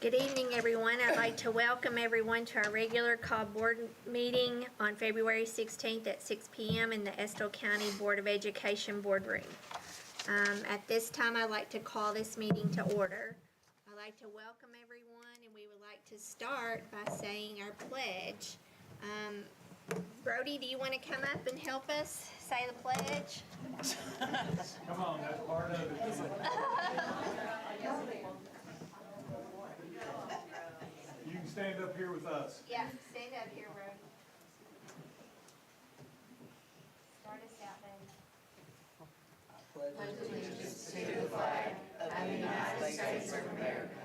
Good evening, everyone. I'd like to welcome everyone to our regular call board meeting on February 16th at 6 p.m. in the Estill County Board of Education boardroom. At this time, I'd like to call this meeting to order. I'd like to welcome everyone, and we would like to start by saying our pledge. Brody, do you want to come up and help us say the pledge? Come on, that's part of it. You can stand up here with us. Yeah, stand up here, Brody. Start us out, baby. Pledge allegiance to the flag of the United States of America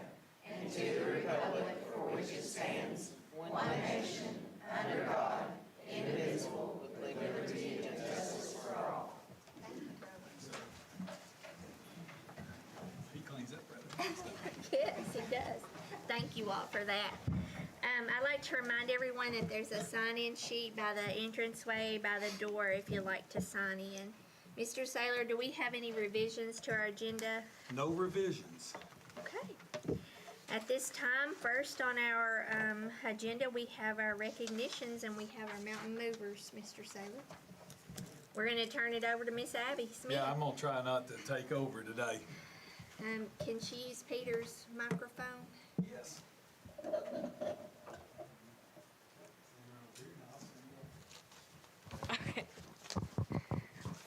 and to the republic for which it stands, one nation, under God, indivisible, with liberty and justice for all. He cleans up, brother. Yes, he does. Thank you all for that. I'd like to remind everyone that there's a sign-in sheet by the entranceway, by the door, if you'd like to sign in. Mr. Saylor, do we have any revisions to our agenda? No revisions. Okay. At this time, first on our agenda, we have our recognitions and we have our mountain movers, Mr. Saylor. We're going to turn it over to Miss Abby Smith. Yeah, I'm going to try not to take over today. Can she use Peter's microphone? Yes.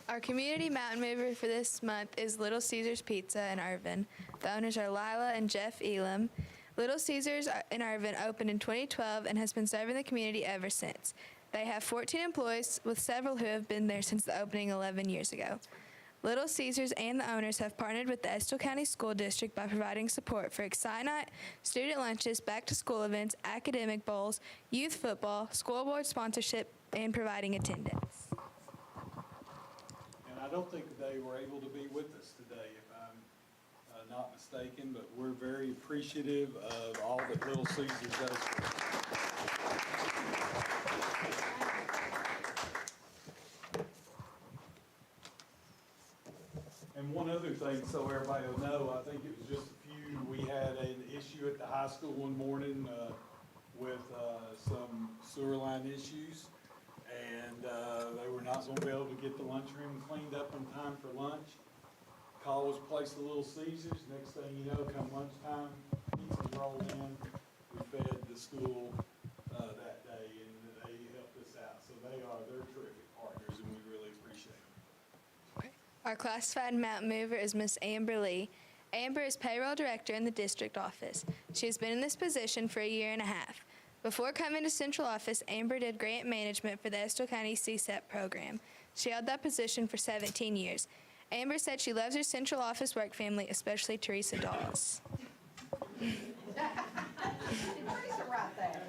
Our community mountain mover for this month is Little Caesars Pizza in Irvin. The owners are Lila and Jeff Elam. Little Caesars in Irvin opened in 2012 and has been serving the community ever since. They have 14 employees, with several who have been there since the opening 11 years ago. Little Caesars and the owners have partnered with the Estill County School District by providing support for Excite Night, student lunches, back-to-school events, academic bowls, youth football, school board sponsorship, and providing attendance. And I don't think they were able to be with us today, if I'm not mistaken, but we're very appreciative of all that Little Caesars does for us. And one other thing, so everybody will know, I think it was just we had an issue at the high school one morning with some sewer line issues, and they were not going to be able to get the lunchroom cleaned up in time for lunch. Call was placed at Little Caesars. Next thing you know, come lunchtime, pizza rolled in. We fed the school that day, and they helped us out. So they're terrific partners, and we really appreciate them. Our classified mountain mover is Miss Amber Lee. Amber is payroll director in the district office. She has been in this position for a year and a half. Before coming to central office, Amber did grant management for the Estill County CSEP program. She held that position for 17 years. Amber said she loves her central office work family, especially Teresa Dawes. Teresa right there.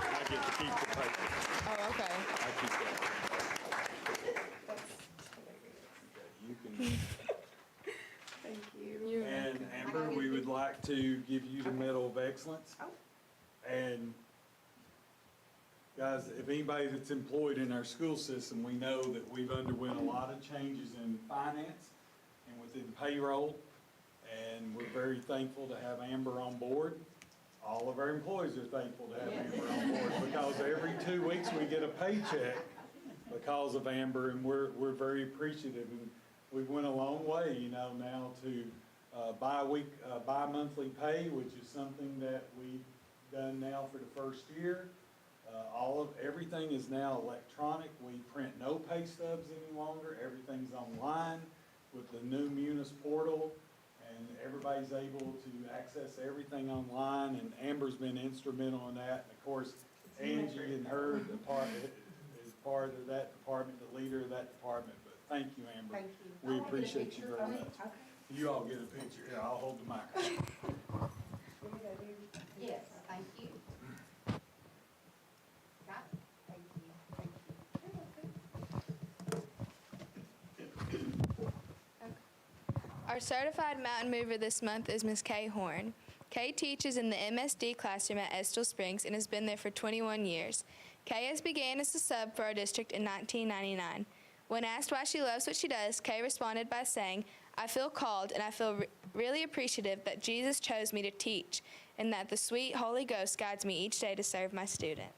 I get to keep the paper. Oh, okay. I keep that. You can. Thank you. And Amber, we would like to give you the Medal of Excellence. Oh. And guys, if anybody that's employed in our school system, we know that we've underwent a lot of changes in finance and within payroll. And we're very thankful to have Amber on board. All of our employees are thankful to have Amber on board, because every 2 weeks we get a paycheck because of Amber, and we're very appreciative. And we went a long way, now to bi-monthly pay, which is something that we've done now for the first year. Everything is now electronic. We print no pay stubs any longer. Everything's online with the new Munis portal. And everybody's able to access everything online, and Amber's been instrumental in that. And of course, Angie and her department is part of that department, the leader of that department. But thank you, Amber. Thank you. We appreciate you very much. Okay. You all get a picture. Here, I'll hold the microphone. Yes, thank you. Got it. Thank you. Thank you. Our certified mountain mover this month is Miss Kay Horn. Kay teaches in the MSD classroom at Estill Springs and has been there for 21 years. Kay has began as a sub for our district in 1999. When asked why she loves what she does, Kay responded by saying, I feel called and I feel really appreciative that Jesus chose me to teach and that the sweet Holy Ghost guides me each day to serve my students.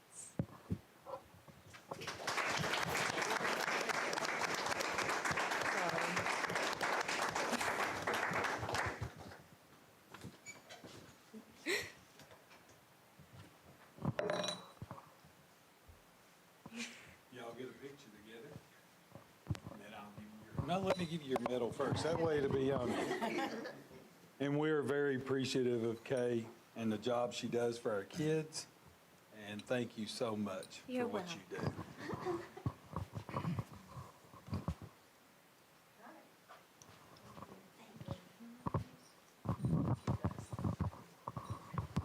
Y'all get a picture together. And then I'll give you your, no, let me give you your medal first. That way it'll be on you. And we're very appreciative of Kay and the job she does for our kids. And thank you so much for You're what you do.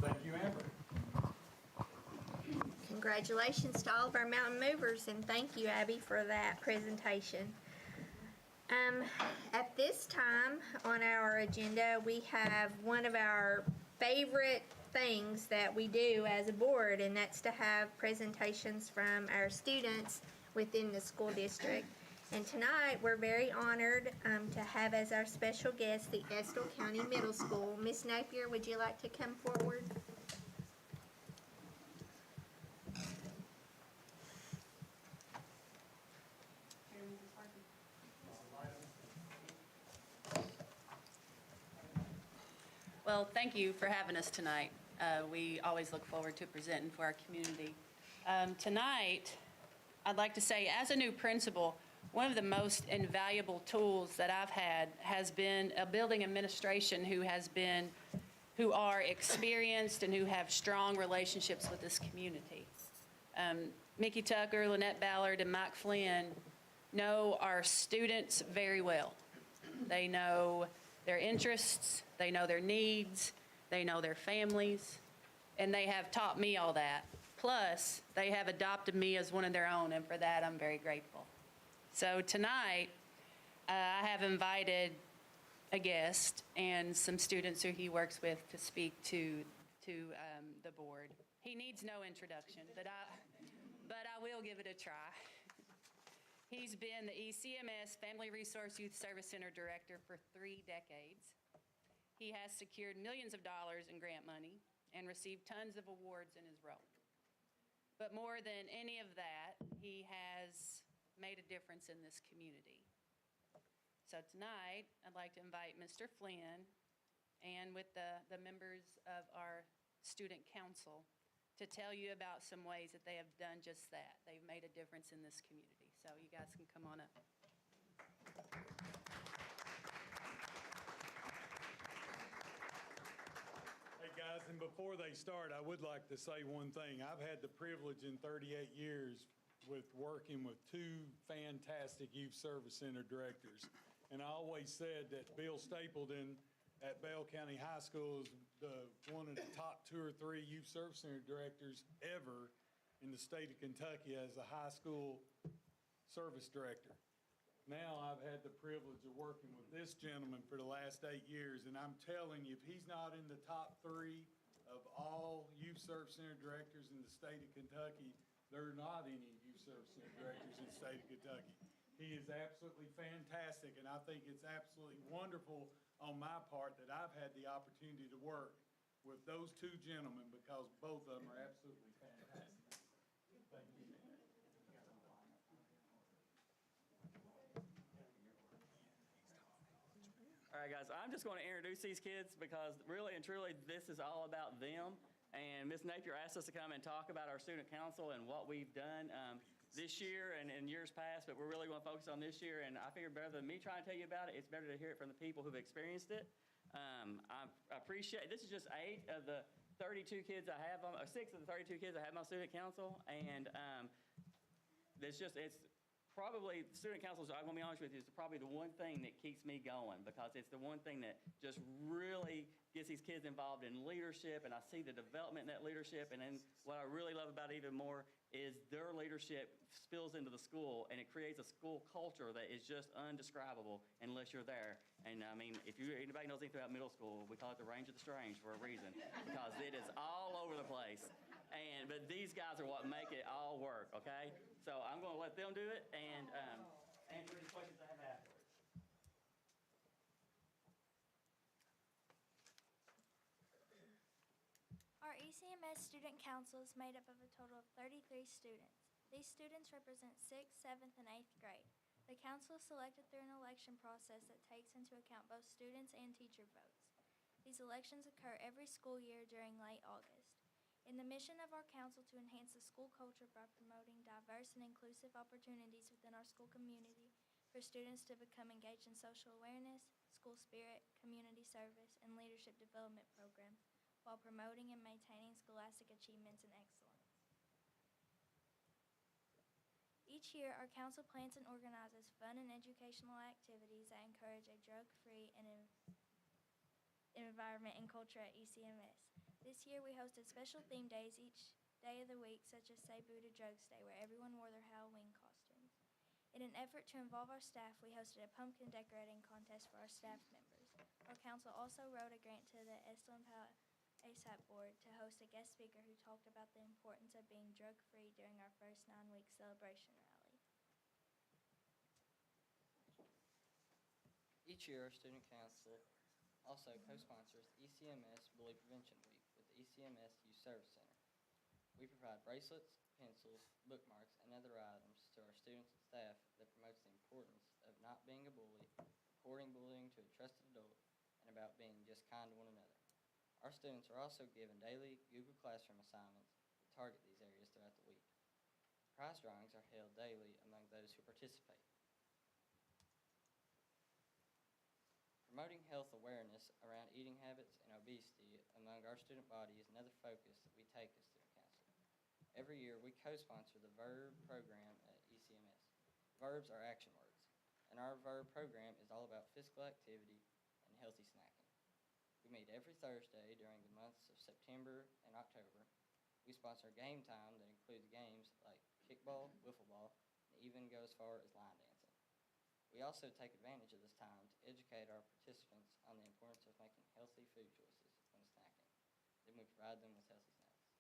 Thank you, Amber. Congratulations to all of our mountain movers, and thank you, Abby, for that presentation. At this time on our agenda, we have one of our favorite things that we do as a board, and that's to have presentations from our students within the school district. And tonight, we're very honored to have as our special guest the Estill County Middle School. Miss Napier, would you like to come forward? Well, thank you for having us tonight. We always look forward to presenting for our community. Tonight, I'd like to say, as a new principal, one of the most invaluable tools that I've had has been a building administration who are experienced and who have strong relationships with this community. Mickey Tucker, Lynette Ballard, and Mike Flynn know our students very well. They know their interests, they know their needs, they know their families, and they have taught me all that. Plus, they have adopted me as one of their own, and for that, I'm very grateful. So tonight, I have invited a guest and some students who he works with to speak to the board. He needs no introduction, but I will give it a try. He's been the ECMS Family Resource Youth Service Center Director for 3 decades. He has secured millions of dollars in grant money and received tons of awards in his role. But more than any of that, he has made a difference in this community. So tonight, I'd like to invite Mr. Flynn and with the members of our student council to tell you about some ways that they have done just that. They've made a difference in this community. So you guys can come on up. Hey guys, and before they start, I would like to say one thing. I've had the privilege in 38 years with working with 2 fantastic youth service center directors. And I always said that Bill Stapleton at Bell County High School is one of the top 2 or 3 youth service center directors ever in the state of Kentucky as a high school service director. Now I've had the privilege of working with this gentleman for the last 8 years, and I'm telling you, if he's not in the top 3 of all youth service center directors in the state of Kentucky, there are not any youth service center directors in the state of Kentucky. He is absolutely fantastic, and I think it's absolutely wonderful on my part that I've had the opportunity to work with those 2 gentlemen because both of them are absolutely fantastic. Thank you. All right, guys, I'm just going to introduce these kids because really and truly this is all about them. And Ms. Napier asked us to come and talk about our student council and what we've done this year and in years past, but we're really going to focus on this year. And I figured better than me trying to tell you about it, it's better to hear it from the people who've experienced it. I appreciate, this is just 8 of the 32 kids I have on, or 6 of the 32 kids I have on my student council. And it's probably, student councils, I'm going to be honest with you, is probably the one thing that keeps me going because it's the one thing that just really gets these kids involved in leadership, and I see the development in that leadership. And then what I really love about it even more is their leadership spills into the school, and it creates a school culture that is just undescribable unless you're there. And I mean, if anybody knows anything about middle school, we call it the range of the strange for a reason because it is all over the place. But these guys are what make it all work, okay? So I'm going to let them do it and answer any questions I have afterwards. ECMS Student Council is made up of a total of 33 students. These students represent 6th, 7th, and 8th grade. The council is selected through an election process that takes into account both students and teacher votes. These elections occur every school year during late August. In the mission of our council to enhance the school culture by promoting diverse and inclusive opportunities within our school community for students to become engaged in social awareness, school spirit, community service, and leadership development programs, while promoting and maintaining scholastic achievements and excellence. Each year, our council plans and organizes fun and educational activities that encourage a drug-free and environment and culture at ECMS. This year, we hosted special theme days each day of the week, such as Say Boo to Drugs Day, where everyone wore their Halloween costumes. In an effort to involve our staff, we hosted a pumpkin decorating contest for our staff members. Our council also wrote a grant to the Estill and ASAP board to host a guest speaker who talked about the importance of being drug-free during our first 9-week celebration rally. Each year, our student council also co-sponsors ECMS Bully Prevention Week with the ECMS Youth Service Center. We provide bracelets, pencils, bookmarks, and other items to our students and staff that promotes the importance of not being a bully, reporting bullying to a trusted adult, and about being just kind to one another. Our students are also given daily Google Classroom assignments that target these areas throughout the week. Prize drawings are held daily among those who participate. Promoting health awareness around eating habits and obesity among our student body is another focus that we take as student council. Every year, we co-sponsor the VERB program at ECMS. Verbs are action words, and our VERB program is all about physical activity and healthy snacking. We meet every Thursday during the months of September and October. We sponsor game time that includes games like kickball, wiffle ball, and even go as far as line dancing. We also take advantage of this time to educate our participants on the importance of making healthy food choices when snacking. Then we provide them with healthy snacks.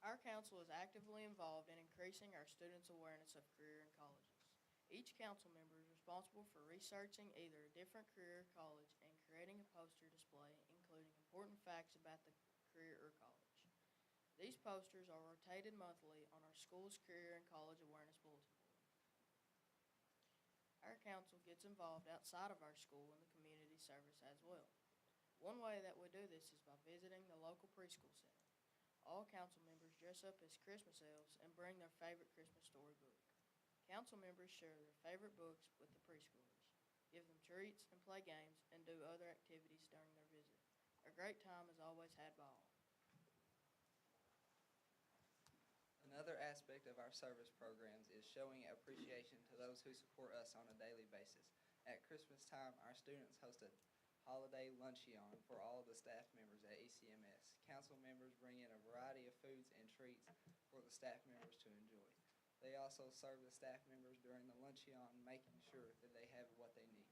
Our council is actively involved in increasing our students' awareness of career and colleges. Each council member is responsible for researching either a different career or college and creating a poster display including important facts about the career or college. These posters are rotated monthly on our school's career and college awareness bulletin board. Our council gets involved outside of our school in the community service as well. One way that we do this is by visiting the local preschool center. All council members dress up as Christmas elves and bring their favorite Christmas story book. Council members share their favorite books with the preschoolers, give them treats and play games, and do other activities during their visit. A great time is always had by all. Another aspect of our service programs is showing appreciation to those who support us on a daily basis. At Christmas time, our students host a holiday luncheon for all of the staff members at ECMS. Council members bring in a variety of foods and treats for the staff members to enjoy. They also serve the staff members during the luncheon, making sure that they have what they need.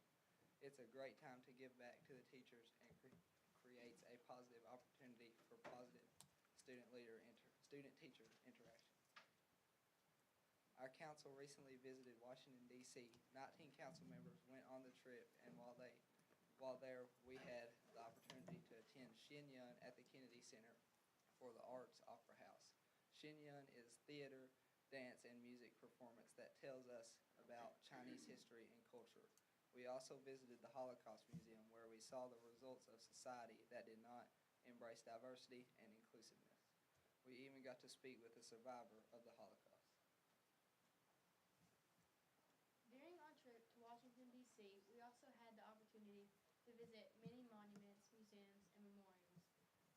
It's a great time to give back to the teachers and creates a positive opportunity for positive student-teacher interaction. Our council recently visited Washington, D.C. 19 council members went on the trip, and while there, we had the opportunity to attend Shin Yun at the Kennedy Center for the Arts Opera House. Shin Yun is theater, dance, and music performance that tells us about Chinese history and culture. We also visited the Holocaust Museum, where we saw the results of society that did not embrace diversity and inclusiveness. We even got to speak with a survivor of the Holocaust. During our trip to Washington, D.C., we also had the opportunity to visit many monuments, museums, and memorials.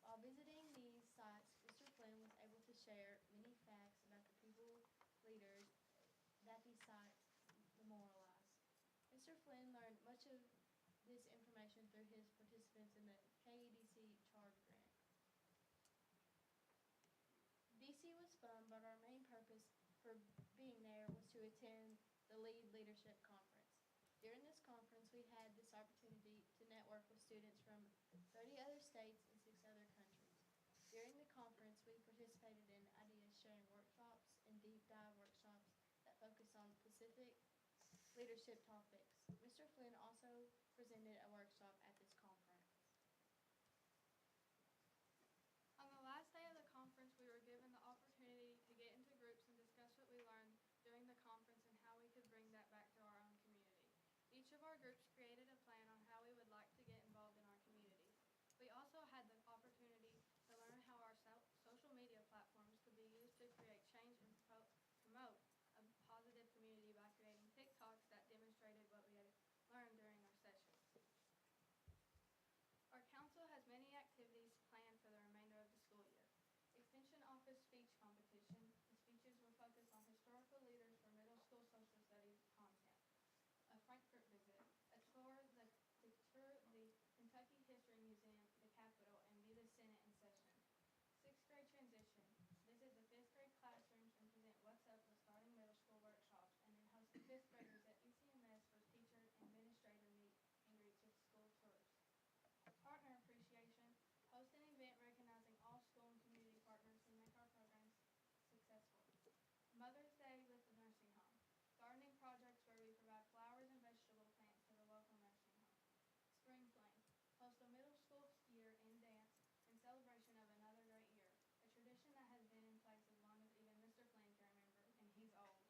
While visiting these sites, Mr. Flynn was able to share many facts about the people, leaders that these sites memorialize. Mr. Flynn learned much of this information through his participants in the KEDC Charge Grant. DC was fun, but our main purpose for being there was to attend the Leadership Conference. During this conference, we had this opportunity to network with students from 30 other states and 6 other countries. During the conference, we participated in ideas sharing workshops and deep dive workshops that focus on specific leadership topics. Mr. Flynn also presented a workshop at this conference. Each of our groups created a plan on how we would like to get involved in our community. We also had the opportunity to learn how our social media platforms could be used to create change and promote a positive community by creating TikToks that demonstrated what we had learned during our sessions. Our council has many activities planned for the remainder of the school year. Extension office speech competition. The speeches will focus on historical leaders for middle school social studies content. A Frankfurt visit. A tour the Kentucky History Museum, the Capitol, and view the Senate in session. Sixth grade transition. Visit the fifth grade classrooms and present what's up with starting middle school workshops, and then host the fifth graders at ECMS for teacher and administrator meet and greets with school tours. Partner appreciation. Host an event recognizing all school and community partners who make our programs successful. Mother's Day with the nursing home. Gardening projects where we provide flowers and vegetable plants to the local nursing home. Spring Fling. Host a middle school year in dance in celebration of another great year. A tradition that has been in place as long as even Mr. Flynn can remember, and he's old.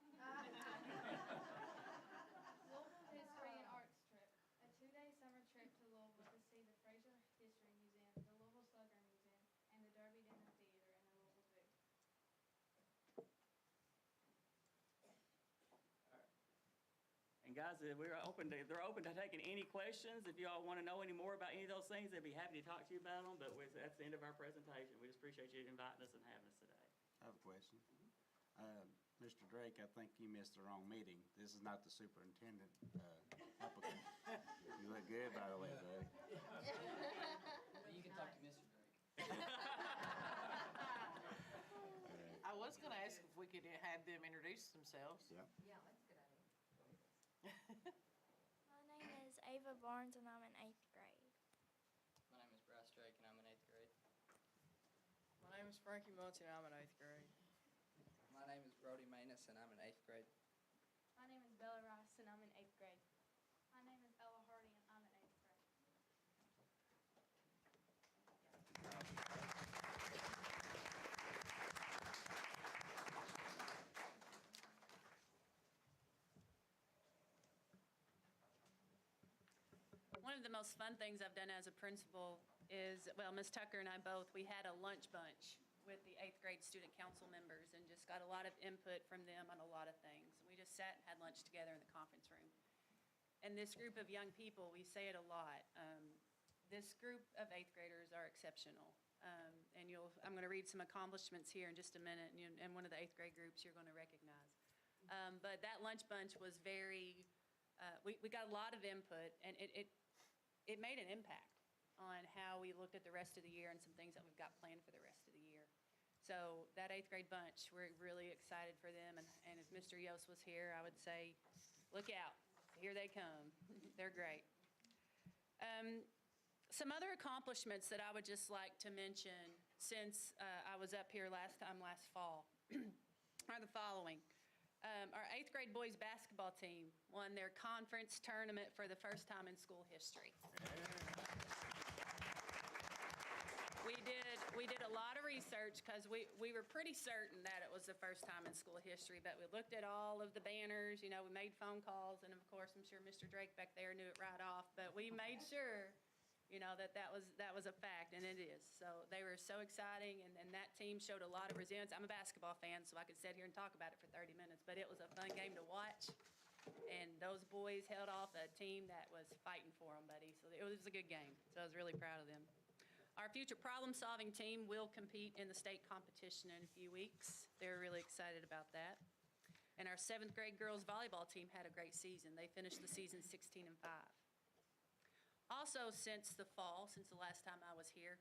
Louisville History and Arts Trip. A 2-day summer trip to Louisville to see the Fraser History Museum, the Louisville Slugger Museum, and the Derby Dinner Theater in the Louisville Zoo. And guys, they're open to taking any questions. If you all want to know any more about any of those things, they'd be happy to talk to you about them, but that's the end of our presentation. We just appreciate you inviting us and having us today. I have a question. Mr. Drake, I think you missed the wrong meeting. This is not the superintendent applicant. You look good, by the way, bud. You can talk to Mr. Drake. I was gonna ask if we could have them introduce themselves. Yeah. Yeah, that's a good idea. My name is Ava Barnes and I'm in 8th grade. My name is Bryce Drake and I'm in 8th grade. My name is Frankie Muncie and I'm in 8th grade. My name is Brody Manus, and I'm in 8th grade. My name is Bella Rice, and I'm in 8th grade. My name is Ella Hardy, and I'm in 8th grade. One of the most fun things I've done as a principal is, well, Ms. Tucker and I both, we had a lunch bunch with the 8th grade student council members and just got a lot of input from them on a lot of things. We just sat and had lunch together in the conference room. And this group of young people, we say it a lot, this group of 8th graders are exceptional. And I'm going to read some accomplishments here in just a minute, and one of the 8th grade groups you're going to recognize. But that lunch bunch was very, we got a lot of input, and it made an impact on how we looked at the rest of the year and some things that we've got planned for the rest of the year. So that 8th grade bunch, we're really excited for them. And if Mr. Yost was here, I would say, look out, here they come. They're great. Some other accomplishments that I would just like to mention since I was up here last fall are the following. Our 8th grade boys basketball team won their conference tournament for the first time in school history. We did a lot of research because we were pretty certain that it was the first time in school history, but we looked at all of the banners, we made phone calls, and of course, I'm sure Mr. Drake back there knew it right off, but we made sure, that was a fact, and it is. So they were so exciting, and that team showed a lot of resilience. I'm a basketball fan, so I could sit here and talk about it for 30 minutes, but it was a fun game to watch, and those boys held off a team that was fighting for them, buddy, so it was a good game, so I was really proud of them. Our future problem-solving team will compete in the state competition in a few weeks. They're really excited about that. And our 7th grade girls volleyball team had a great season. They finished the season 16-5. Also, since the fall, since the last time I was here,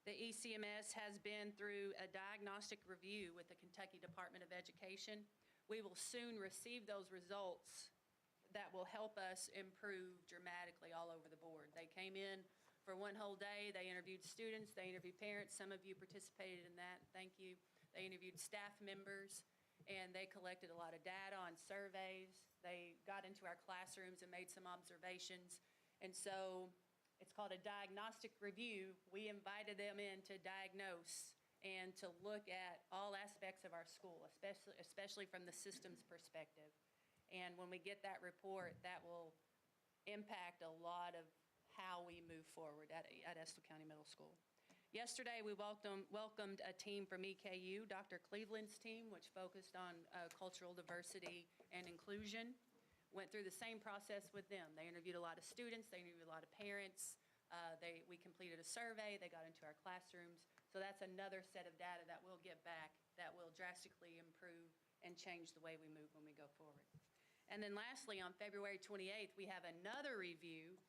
the ECMS has been through a diagnostic review with the Kentucky Department of Education. We will soon receive those results that will help us improve dramatically all over the board. They came in for one whole day. They interviewed students, they interviewed parents. Some of you participated in that, thank you. They interviewed staff members, and they collected a lot of data on surveys. They got into our classrooms and made some observations. And so it's called a diagnostic review. We invited them in to diagnose and to look at all aspects of our school, especially from the systems perspective. And when we get that report, that will impact a lot of how we move forward at Estill County Middle School. Yesterday, we welcomed a team from EKU, Dr. Cleveland's team, which focused on cultural diversity and inclusion. Went through the same process with them. They interviewed a lot of students, they interviewed a lot of parents. We completed a survey, they got into our classrooms. So that's another set of data that we'll get back that will drastically improve and change the way we move when we go forward. And then lastly, on February 28th, we have another review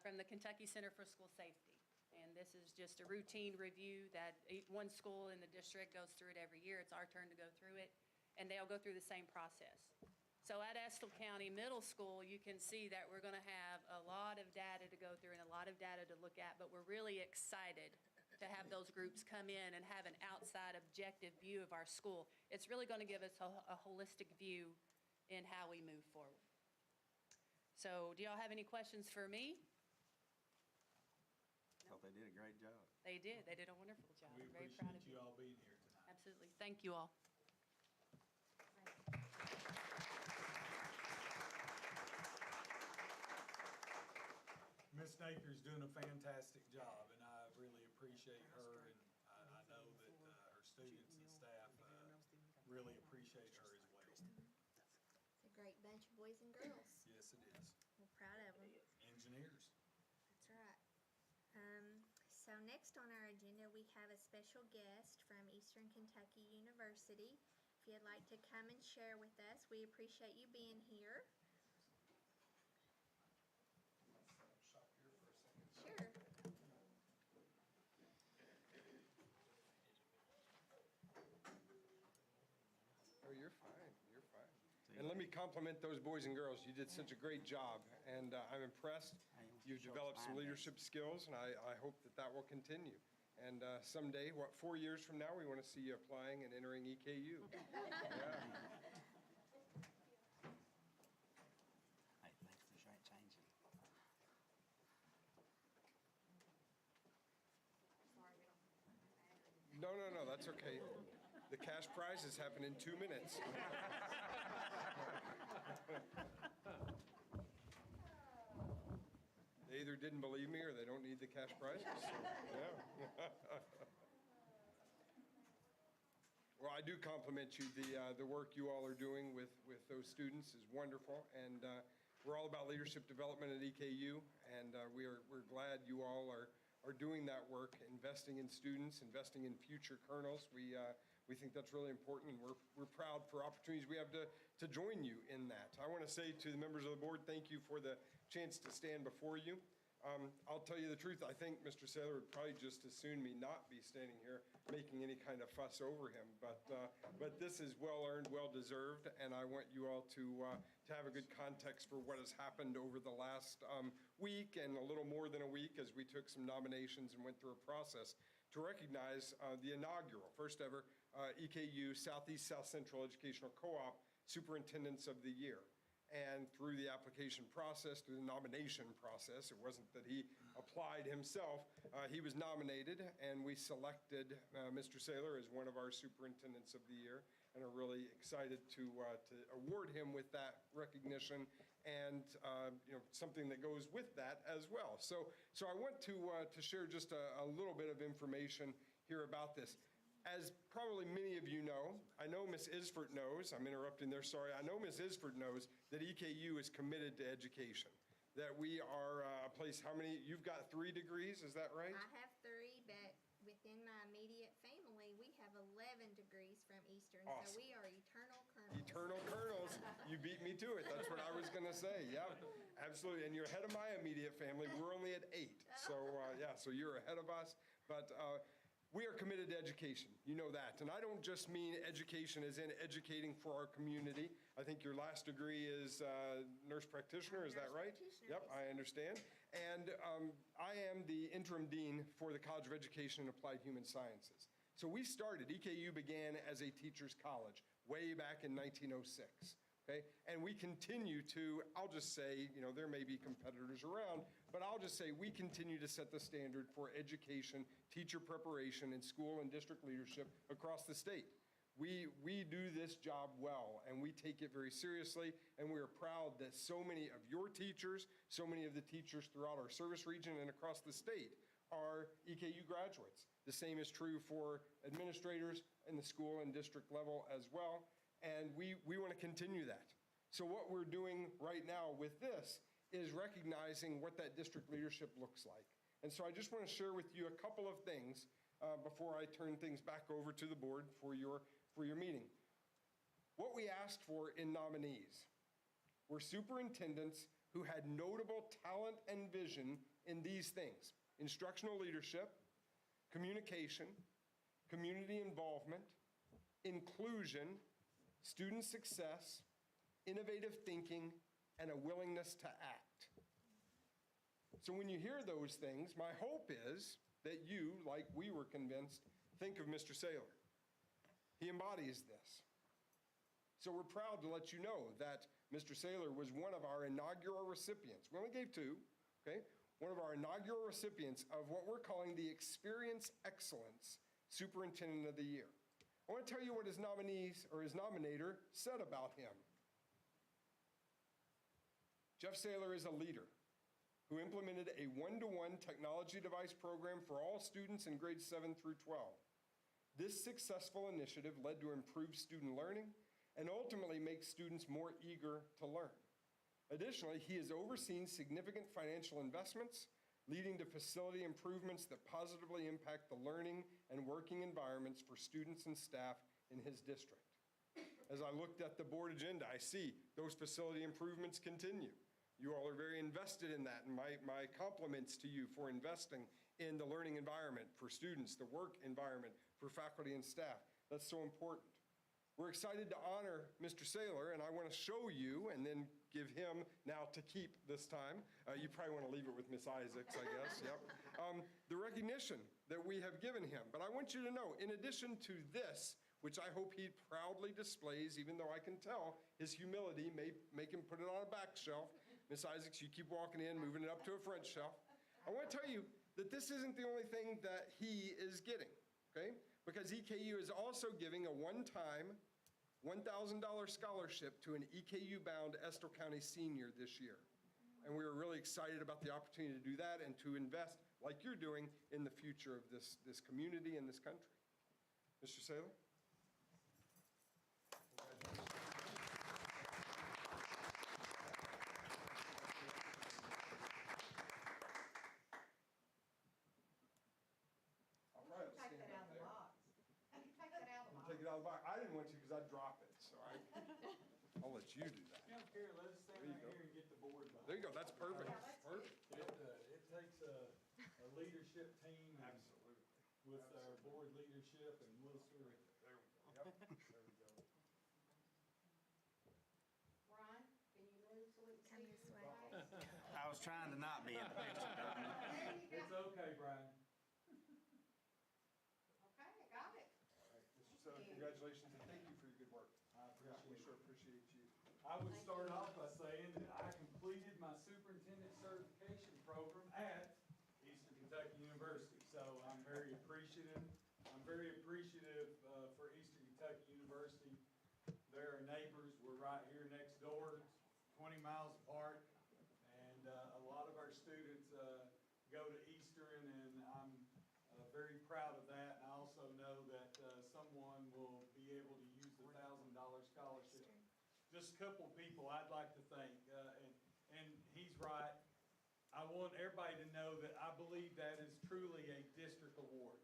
from the Kentucky Center for School Safety. And this is just a routine review that one school in the district goes through it every year. It's our turn to go through it, and they'll go through the same process. So at Estill County Middle School, you can see that we're going to have a lot of data to go through and a lot of data to look at, but we're really excited to have those groups come in and have an outside objective view of our school. It's really going to give us a holistic view in how we move forward. So do y'all have any questions for me? Thought they did a great job. They did. They did a wonderful job. We I'm very proud of appreciate you all being here tonight. Absolutely. Thank you all. Ms. Napier's doing a fantastic job, and I really appreciate her, and I know that her students and staff really appreciate her as well. It's a great bunch of boys and girls. Yes, it is. We're proud of them. Engineers. That's right. So next on our agenda, we have a special guest from Eastern Kentucky University. If you'd like to come and share with us, we appreciate you being here. Sure. Oh, you're fine, you're fine. And let me compliment those boys and girls. You did such a great job, and I'm impressed. You've developed some leadership skills, and I hope that that will continue. And someday, 4 years from now, we want to see you applying and entering EKU. Yeah. Hey, thanks for changing. No, that's okay. The cash prizes happen in 2 minutes. They either didn't believe me or they don't need the cash prizes. So, yeah. Well, I do compliment you. The work you all are doing with those students is wonderful, and we're all about leadership development at EKU, and we're glad you all are doing that work, investing in students, investing in future colonels. We think that's really important, and we're proud for opportunities we have to join you in that. I want to say to the members of the board, thank you for the chance to stand before you. I'll tell you the truth, I think Mr. Saylor would probably just as soon me not be standing here making any kind of fuss over him, but this is well-earned, well-deserved, and I want you all to have a good context for what has happened over the last week and a little more than a week as we took some nominations and went through a process to recognize the inaugural, first ever EKU Southeast South Central Educational Co-op Superintendents of the Year. And through the application process, through the nomination process, it wasn't that he applied himself, he was nominated, and we selected Mr. Saylor as one of our Superintendents of the Year, and are really excited to award him with that recognition and something that goes with that as well. So I want to share just a little bit of information here about this. As probably many of you know, I know Ms. Isford knows, I'm interrupting there, sorry. I know Ms. Isford knows that EKU is committed to education, that we are a place, how many, you've got 3 degrees, is that right? I have 3, but within my immediate family, we have 11 degrees from Eastern, Awesome. so we are eternal colonels. Eternal colonels, you beat me to it, that's what I was gonna say, yeah, absolutely. And you're ahead of my immediate family, we're only at 8, so yeah, so you're ahead of us, but we are committed to education, you know that. And I don't just mean education as in educating for our community. I think your last degree is nurse practitioner, is that right? Nurse practitioner, Yep, yes. I understand. And I am the interim dean for the College of Education and Applied Human Sciences. So we started, EKU began as a teacher's college way back in 1906. Okay? And we continue to, I'll just say, there may be competitors around, but I'll just say we continue to set the standard for education, teacher preparation, and school and district leadership across the state. We do this job well, and we take it very seriously, and we are proud that so many of your teachers, so many of the teachers throughout our service region and across the state are EKU graduates. The same is true for administrators in the school and district level as well, and we want to continue that. So what we're doing right now with this is recognizing what that district leadership looks like. And so I just want to share with you a couple of things before I turn things back over to the board for your meeting. What we asked for in nominees were superintendents who had notable talent and vision in these things: instructional leadership, communication, community involvement, inclusion, student success, innovative thinking, and a willingness to act. So when you hear those things, my hope is that you, like we were convinced, think of Mr. Saylor. He embodies this. So we're proud to let you know that Mr. Saylor was one of our inaugural recipients. We only gave 2, okay? One of our inaugural recipients of what we're calling the Experience Excellence Superintendent of the Year. I want to tell you what his nominees or his nominator said about him. Jeff Saylor is a leader who implemented a one-to-one technology device program for all students in grades 7 through 12. This successful initiative led to improved student learning and ultimately makes students more eager to learn. Additionally, he has overseen significant financial investments, leading to facility improvements that positively impact the learning and working environments for students and staff in his district. As I looked at the board agenda, I see those facility improvements continue. You all are very invested in that, and my compliments to you for investing in the learning environment for students, the work environment for faculty and staff. That's so important. We're excited to honor Mr. Saylor, and I want to show you and then give him now to keep this time. You probably want to leave it with Miss Isaacs, I guess, yep. The recognition that we have given him. But I want you to know, in addition to this, which I hope he proudly displays, even though I can tell his humility may make him put it on a back shelf. Miss Isaacs, you keep walking in, moving it up to a front shelf. I want to tell you that this isn't the only thing that he is getting, okay? Because EKU is also giving a one-time $1,000 scholarship to an EKU-bound Estill County senior this year. And we are really excited about the opportunity to do that and to invest, like you're doing, in the future of this community and this country. Mr. Saylor? Take that out of the box. Take that out of the box. Take it out of the box. I didn't want to because I'd drop it, so I'll let you do that. Yeah, Karen, let us stand right here and get the board behind. There you go, that's perfect. Yeah, that's Perfect. It takes a leadership team and Absolutely. with our board leadership, and we'll sort of, There we go. Yep, there we go. Brian, can you move so we Come can see this your way. face? I was trying to not be in the picture. There you it's go. okay, Brian. Okay, I got it. All right, Mr. Saylor, congratulations and thank you for your good work. I We appreciate sure it. appreciate you. I would start off by saying that I completed my superintendent certification program at Eastern Kentucky University. So I'm very appreciative. I'm very appreciative for Eastern Kentucky University. They're our neighbors. We're right here next door, 20 miles apart. And a lot of our students go to Eastern, and I'm very proud of that. And I also know that someone will be able to use the $1,000 scholarship. Just a couple of people I'd like to thank, and he's right. I want everybody to know that I believe that is truly a district award,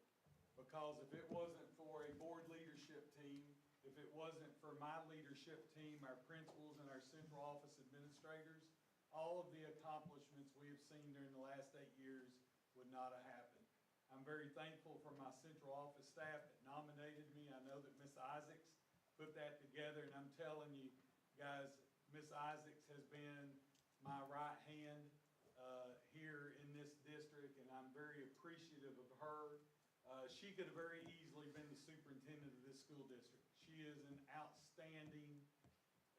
because if it wasn't for a board leadership team, if it wasn't for my leadership team, our principals and our central office administrators, all of the accomplishments we have seen during the last 8 years would not have happened. I'm very thankful for my central office staff that nominated me. I know that Ms. Isaacs put that together, and I'm telling you, guys, Ms. Isaacs has been my right hand here in this district, and I'm very appreciative of her. She could have very easily been the superintendent of this school district. She is an outstanding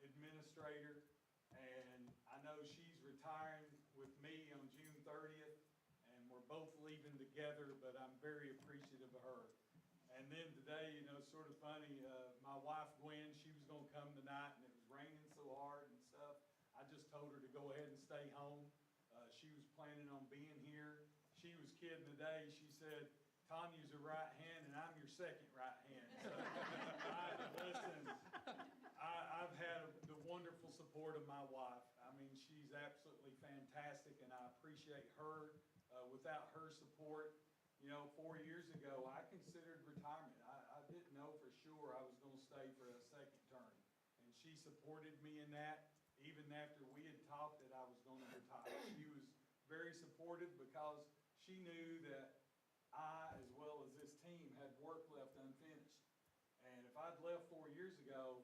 administrator, and I know she's retiring with me on June 30th, and we're both leaving together, but I'm very appreciative of her. And then today, you know, sort of funny, my my wife Gwen, she was gonna come tonight, and it was raining so hard and stuff. I just told her to go ahead and stay home. She was planning on being here. She was kidding today. She said, Tanya's your right hand, and I'm your second right hand. So, listen, I've had the wonderful support of my wife. I mean, she's absolutely fantastic, and I appreciate her. Without her support, 4 years ago, I considered retirement. I didn't know for sure I was gonna stay for a second term. And she supported me in that, even after we had talked that I was gonna retire. She was very supportive because she knew that I, as well as this team, had work left unfinished. And if I'd left 4 years ago,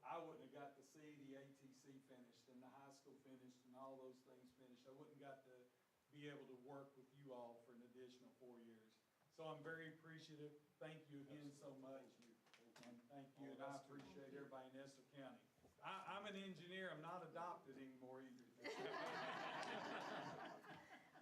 I wouldn't have got to see the ATC finished and the high school finished and all those things finished. I wouldn't got to be able to work with you all for an additional 4 years. So I'm very appreciative. Thank you again so much. And thank you, and I appreciate everybody in Estill County. I'm an engineer. I'm not adopted anymore either.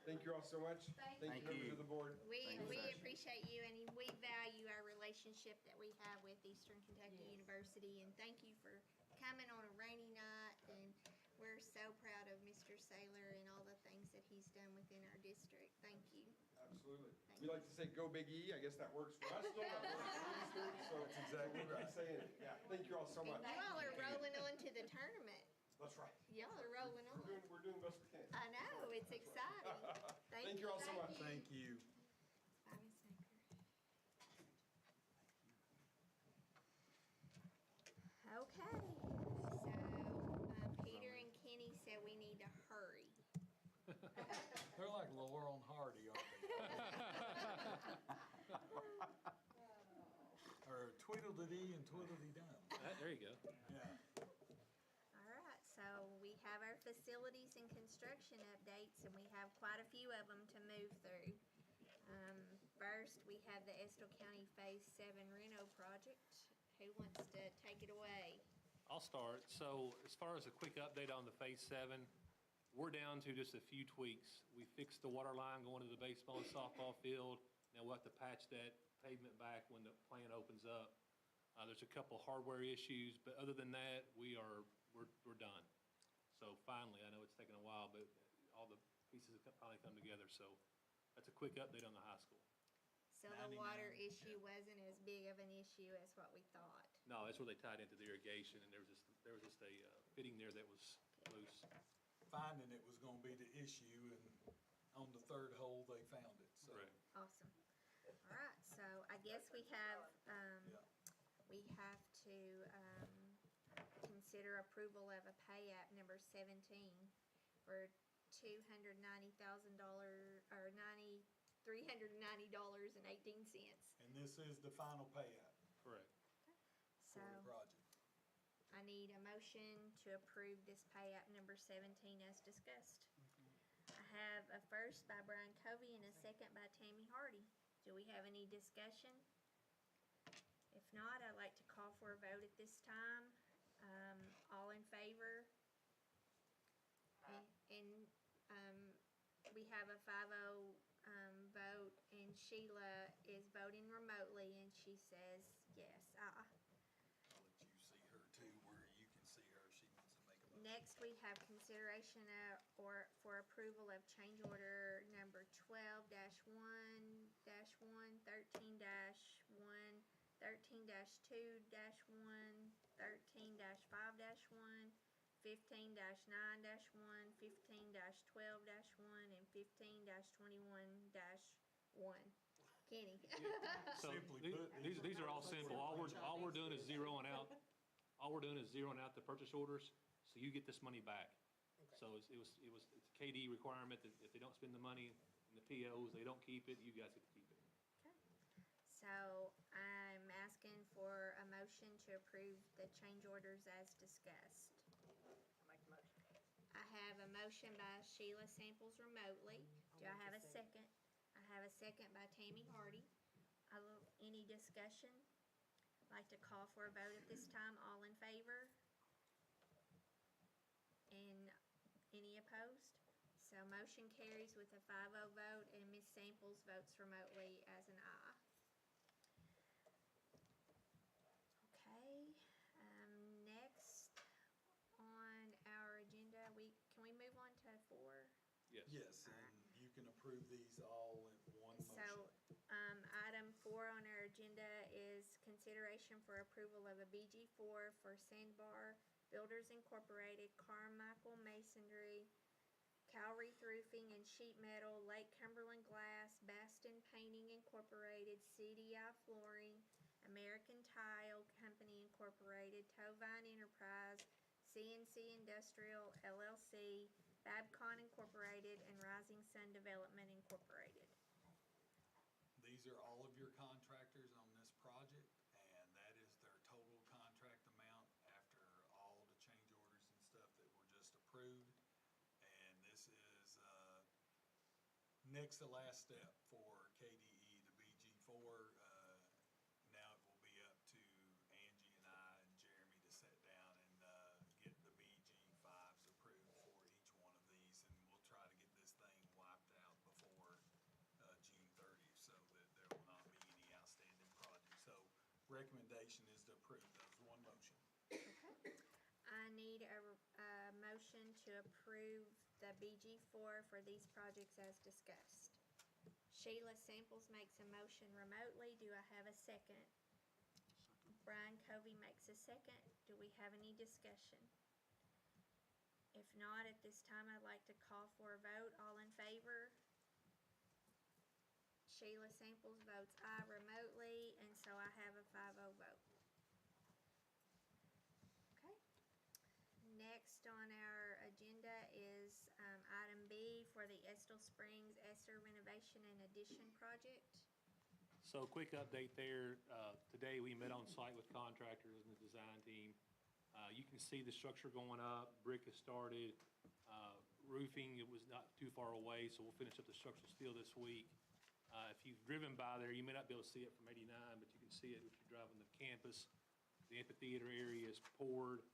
Thank you all so much. Thank Thank you, members you. of the board. We appreciate you, and we value our relationship that we have with Eastern Kentucky University, and thank you for coming on a rainy night, and we're so proud of Mr. Saylor and all the things that he's done within our district. Thank you. Absolutely. We like to say, go Big E. I guess that works for us still. That works for the district, so that's exactly right. Keep saying it. Yeah, thank you all so much. And you all are rolling on to the tournament. That's right. Y'all are rolling on. We're doing the best we can. I know, it's exciting. Thank you all so much. Thank you. Bye, Ms. Anchor. Okay, so Peter and Kenny said we need to hurry. They're like Laurel and Hardy, aren't they? Or Tweedledee and Tweedledee-dum. There you go. Yeah. All right, so we have our facilities and construction updates, and we have quite a few of them to move through. First, we have the Estill County Phase 7 Reno project. Who wants to take it away? I'll start. So as far as a quick update on the Phase 7, we're down to just a few tweaks. We fixed the water line going to the baseball and softball field. Now we'll have to patch that pavement back when the plant opens up. There's a couple hardware issues, but other than that, we're done. So finally, I know it's taken a while, but all the pieces have finally come together. So that's a quick update on the high school. So the water issue wasn't as big of an issue as what we thought. No, that's where they tied into the irrigation, and there was just a fitting there that was loose. Finding it was gonna be the issue, and on the third hole, they found it, so. Right. Awesome. All right, so I guess we have to consider approval of a pay app number 17 for $290,000 or $390.18. And this is the final payout Correct. So for the project. I need a motion to approve this pay app number 17 as discussed. I have a first by Brian Covey and a second by Tammy Hardy. Do we have any discussion? If not, I'd like to call for a vote at this time. All in favor? And we have a 5-0 vote, and Sheila is voting remotely, and she says yes. I'll let you see her too, where you can see her, if she wants to make a motion. Next, we have consideration for approval of change order number 12-1-1, 13-1, 13-2-1, 13-5-1, 15-9-1, 15-12-1, and 15-21-1. Kenny. So Simply put, these are all simple. All we're doing is zeroing out the purchase orders, so you get this money back. So it's a KD requirement that if they don't spend the money in the POs, they don't keep it, you guys get to keep it. So I'm asking for a motion to approve the change orders as discussed. Make the motion. I have a motion by Sheila Samples remotely. Do I have a second? I have a second by Tammy Hardy. Any discussion? I'd like to call for a vote at this time. All in favor? And any opposed? So motion carries with a 5-0 vote, and Ms. Samples votes remotely as an aye. Okay, Yes. Yes, and you can approve these all in one motion. So, item 4 on our agenda is consideration for approval of a BG4 for Sandbar Builders Incorporated, Carmichael Masonry, Calreath Roofing and Sheet Metal, Lake Cumberland Glass, Baston Painting Incorporated, CDI Flooring, American Tile Company Incorporated, Tovine Enterprise, CNC Industrial LLC, Babcon Incorporated, and Rising Sun Development Incorporated. These are all of your contractors on this project, and that is their total contract amount after all the change orders and stuff that were just approved. And this is, next to last step for KDE to BG4. Now it will be up to Angie and I and Jeremy to sit down and, get the BG5s approved for each one of these. And we'll try to get this thing wiped out before, June 30th, so that there will not be any outstanding projects. So recommendation is to approve those, one motion. I need a motion to approve the BG4 for these projects as discussed. Sheila Samples makes a motion remotely. Do I have a second? Brian Covey makes a second. Do we have any discussion? If not, at this time, I'd like to call for a vote. All in favor? Sheila Samples votes aye remotely, and so I have a 5-0 vote. Okay. Next on our agenda is item B for the Estill Springs ESSER renovation and addition project. So quick update there. Today, we met on site with contractors and the design team. You can see the structure going up, brick has started. Roofing, it was not too far away, so we'll finish up the structural steel this week. If you've driven by there, you may not be able to see it from 89, but you can see it if you're driving the campus. The amphitheater area is poured.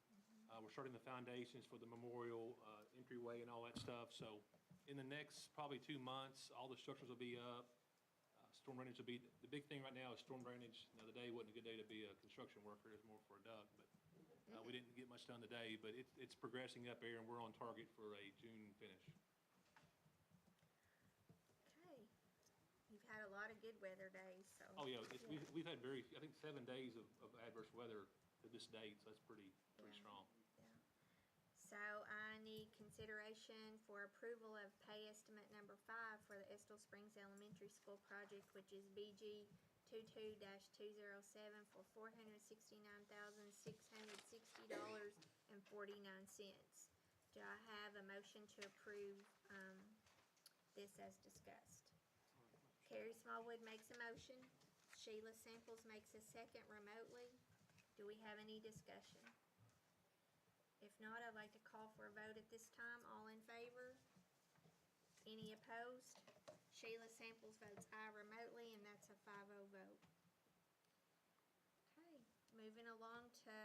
We're starting the foundations for the memorial entryway and all that stuff. So in the next probably 2 months, all the structures will be up. Storm drainage will be, the big thing right now is storm drainage. Now, the day wasn't a good day to be a construction worker, it was more for a duck, but we didn't get much done today, but it's progressing up there, and we're on target for a June finish. Okay. You've had a lot of good weather days, so. Oh, yeah, we've had I think 7 days of adverse weather to this date, so that's pretty strong. So I need consideration for approval of pay estimate number 5 for the Estill Springs Elementary School project, which is BG 22-207 for $469,660.49. Do I have a motion to approve this as discussed? Carrie Smallwood makes a motion. Sheila Samples makes a second remotely. Do we have any discussion? If not, I'd like to call for a vote at this time. All in favor? Any opposed? Sheila Samples votes aye remotely, and that's a 5-0 vote. Okay, moving along to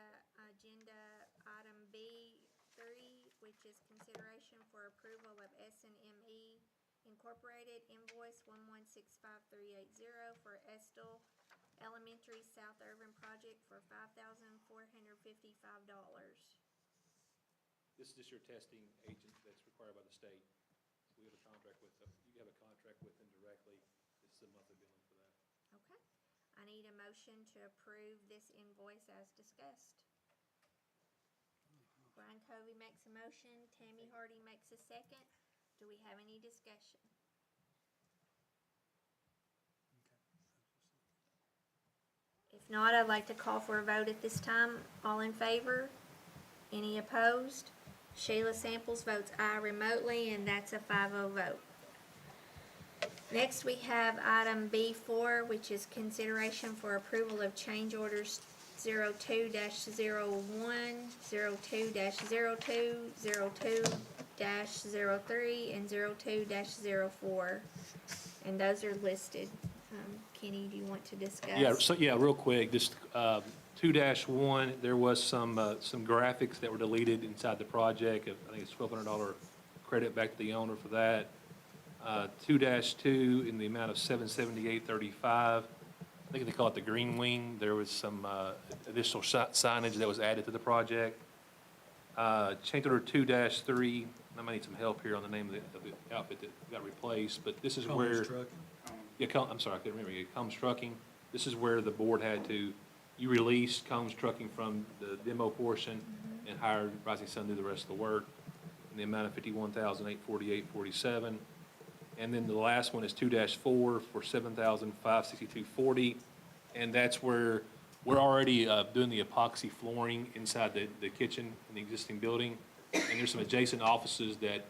agenda item B3, which is consideration for approval of S&ME Incorporated invoice 1165380 for Estill Elementary South Irvin project for $5,455. This is just your testing agent that's required by the state. So we have a contract with them. You have a contract with them directly. This is a monthly billing for that. Okay. I need a motion to approve this invoice as discussed. Brian Covey makes a motion. Tammy Hardy makes a second. Do we have any discussion? If not, I'd like to call for a vote at this time. All in favor? Any opposed? Sheila Samples votes aye remotely, and that's a 5-0 vote. Next, we have item B4, which is consideration for approval of change orders 02-01, 02-02, 02-03, and 02-04. And those are listed. Kenny, do you want to discuss? Yeah, real quick, just 2-1, there was some graphics that were deleted inside the project. I think it's $1,200 credit back to the owner for that. 2-2 in the amount of $778.35. I think they call it the green wing. There was some additional signage that was added to the project. Change order 2-3, I might need some help here on the name of the outfit that got replaced, but this is Combs where. Trucking. Yeah, I'm sorry, I couldn't remember. Combs Trucking. This is where the board had to, you released Combs Trucking from the demo portion and hired Rising Sun to do the rest of the work in the amount of $51,848.47. And then the last one is 2-4 for $7,562.40. And that's where we're already doing the epoxy flooring inside the kitchen in the existing building. And there's some adjacent offices that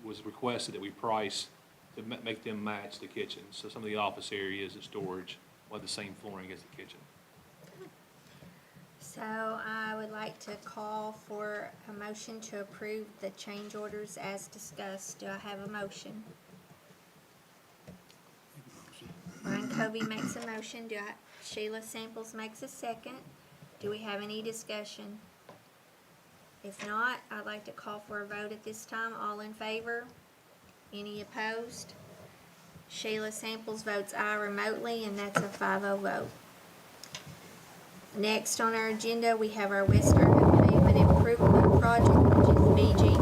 was requested that we price to make them match the kitchen. So some of the office areas and storage will have the same flooring as the kitchen. So I would like to call for a motion to approve the change orders as discussed. Do I have a motion? Brian Covey makes a motion. Sheila Samples makes a second. Do we have any discussion? If not, I'd like to call for a vote at this time. All in favor? Any opposed? Sheila Samples votes aye remotely, and that's a 5-0 vote. Next on our agenda, we have our West Urban Pavement Improvement Project, which is BG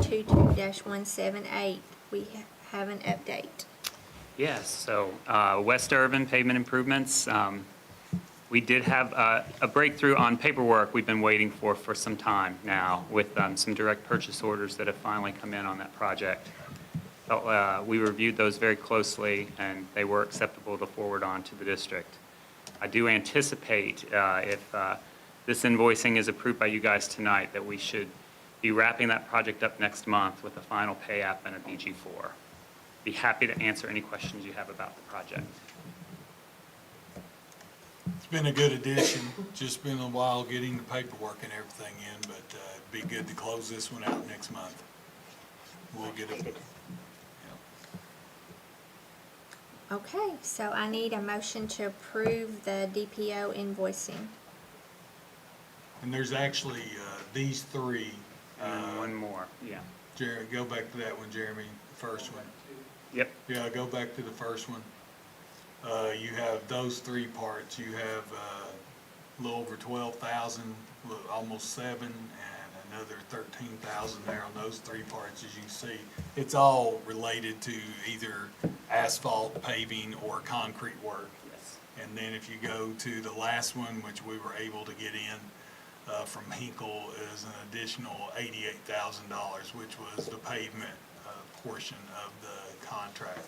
22-178. We have an update. Yes, so West Urban Pavement Improvements, we did have a breakthrough on paperwork we've been waiting for some time now with some direct purchase orders that have finally come in on that project. We reviewed those very closely, and they were acceptable to forward on to the district. I do anticipate if this invoicing is approved by you guys tonight that we should be wrapping that project up next month with a final pay app and a BG4. Be happy to answer any questions you have about the project. It's been a good addition, just been a while getting the paperwork and everything in, but it'd be good to close this one out next month. We'll get it. Okay, so I need a motion to approve the DPO invoicing. And there's actually these three. And one more, yeah. Jeremy, go back to that one, Jeremy, the first one. Yep. Yeah, go back to the first one. You have those three parts. You have a little over 12,000, almost 7, and another 13,000 there on those three parts, as you see. It's all related to either asphalt, paving, or concrete work. Yes. And then if you go to the last one, which we were able to get in from Hinkle, is an additional $88,000, which was the pavement portion of the contract.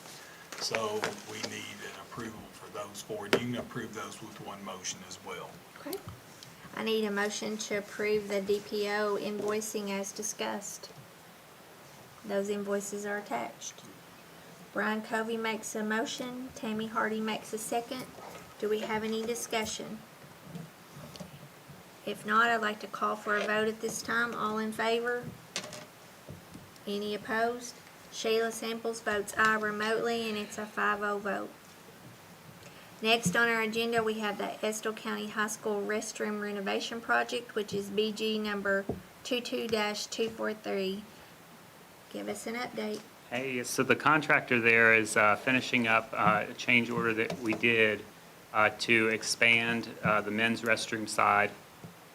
So we need an approval for those four. You can approve those with one motion as well. Okay. I need a motion to approve the DPO invoicing as discussed. Those invoices are attached. Brian Covey makes a motion. Tammy Hardy makes a second. Do we have any discussion? If not, I'd like to call for a vote at this time. All in favor? Any opposed? Sheila Samples votes aye remotely, and it's a 5-0 vote. Next on our agenda, we have the Estill County High School Restroom Renovation Project, which is BG number 22-243. Give us an update. Hey, so the contractor there is finishing up a change order that we did to expand the men's restroom side.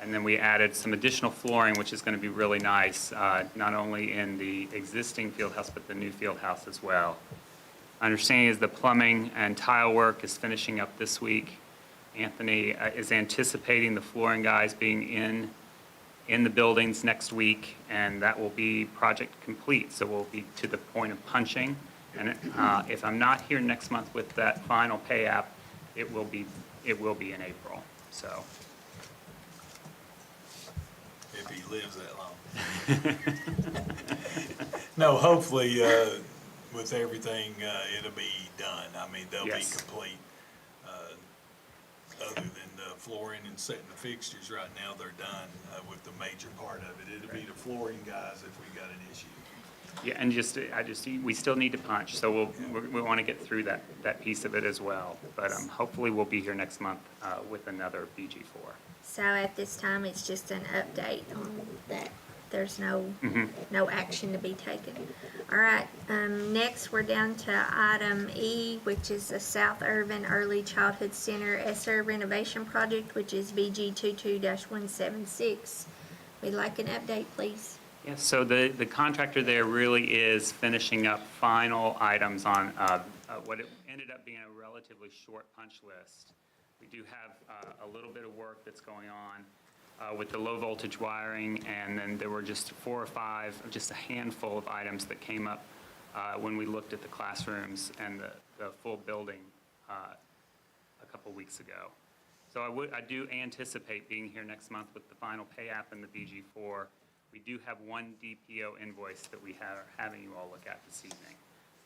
And then we added some additional flooring, which is going to be really nice, not only in the existing field house, but the new field house as well. My understanding is the plumbing and tile work is finishing up this week. Anthony is anticipating the flooring guys being in the buildings next week, and that will be project complete. So we'll be to the point of punching. And if I'm not here next month with that final pay app, it will be in April. So. If he lives that long. No, hopefully, with everything, it'll be done. I mean, they'll Yes. be complete. Other than the flooring and setting the fixtures right now, they're done with the major part of it. It'll be the flooring guys if we got an issue. Yeah, and we still need to punch, so we want to get through that piece of it as well. But hopefully we'll be here next month with another BG4. So at this time, it's just an update on that. There's no action to be taken. All right, next we're down to item E, which is the South Irvin Early Childhood Center ESSER renovation project, which is BG 22-176. We'd like an update, please. Yes, so the contractor there really is finishing up final items on what it ended up being a relatively short punch list. We do have a little bit of work that's going on with the low voltage wiring, and then there were just 4 or 5, just a handful of items that came up when we looked at the classrooms and the full building a couple weeks ago. So I do anticipate being here next month with the final pay app and the BG4. We do have one DPO invoice that we are having you all look at this evening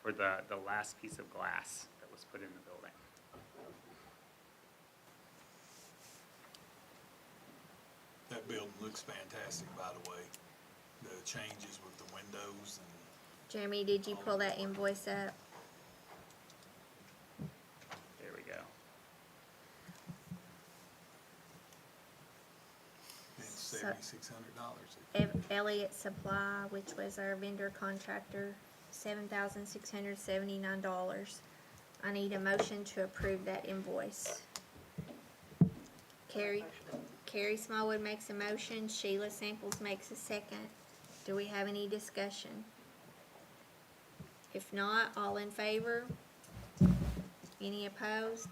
for the last piece of glass that was put in the building. That building looks fantastic, by the way. The changes with the windows and Jeremy, did you pull that invoice up? There we go. it's $7,600. Elliott Supply, which was our vendor contractor, $7,679. I need a motion to approve that invoice. Carrie Smallwood makes a motion, Sheila Samples makes a second. Do we have any discussion? If not, all in favor? Any opposed?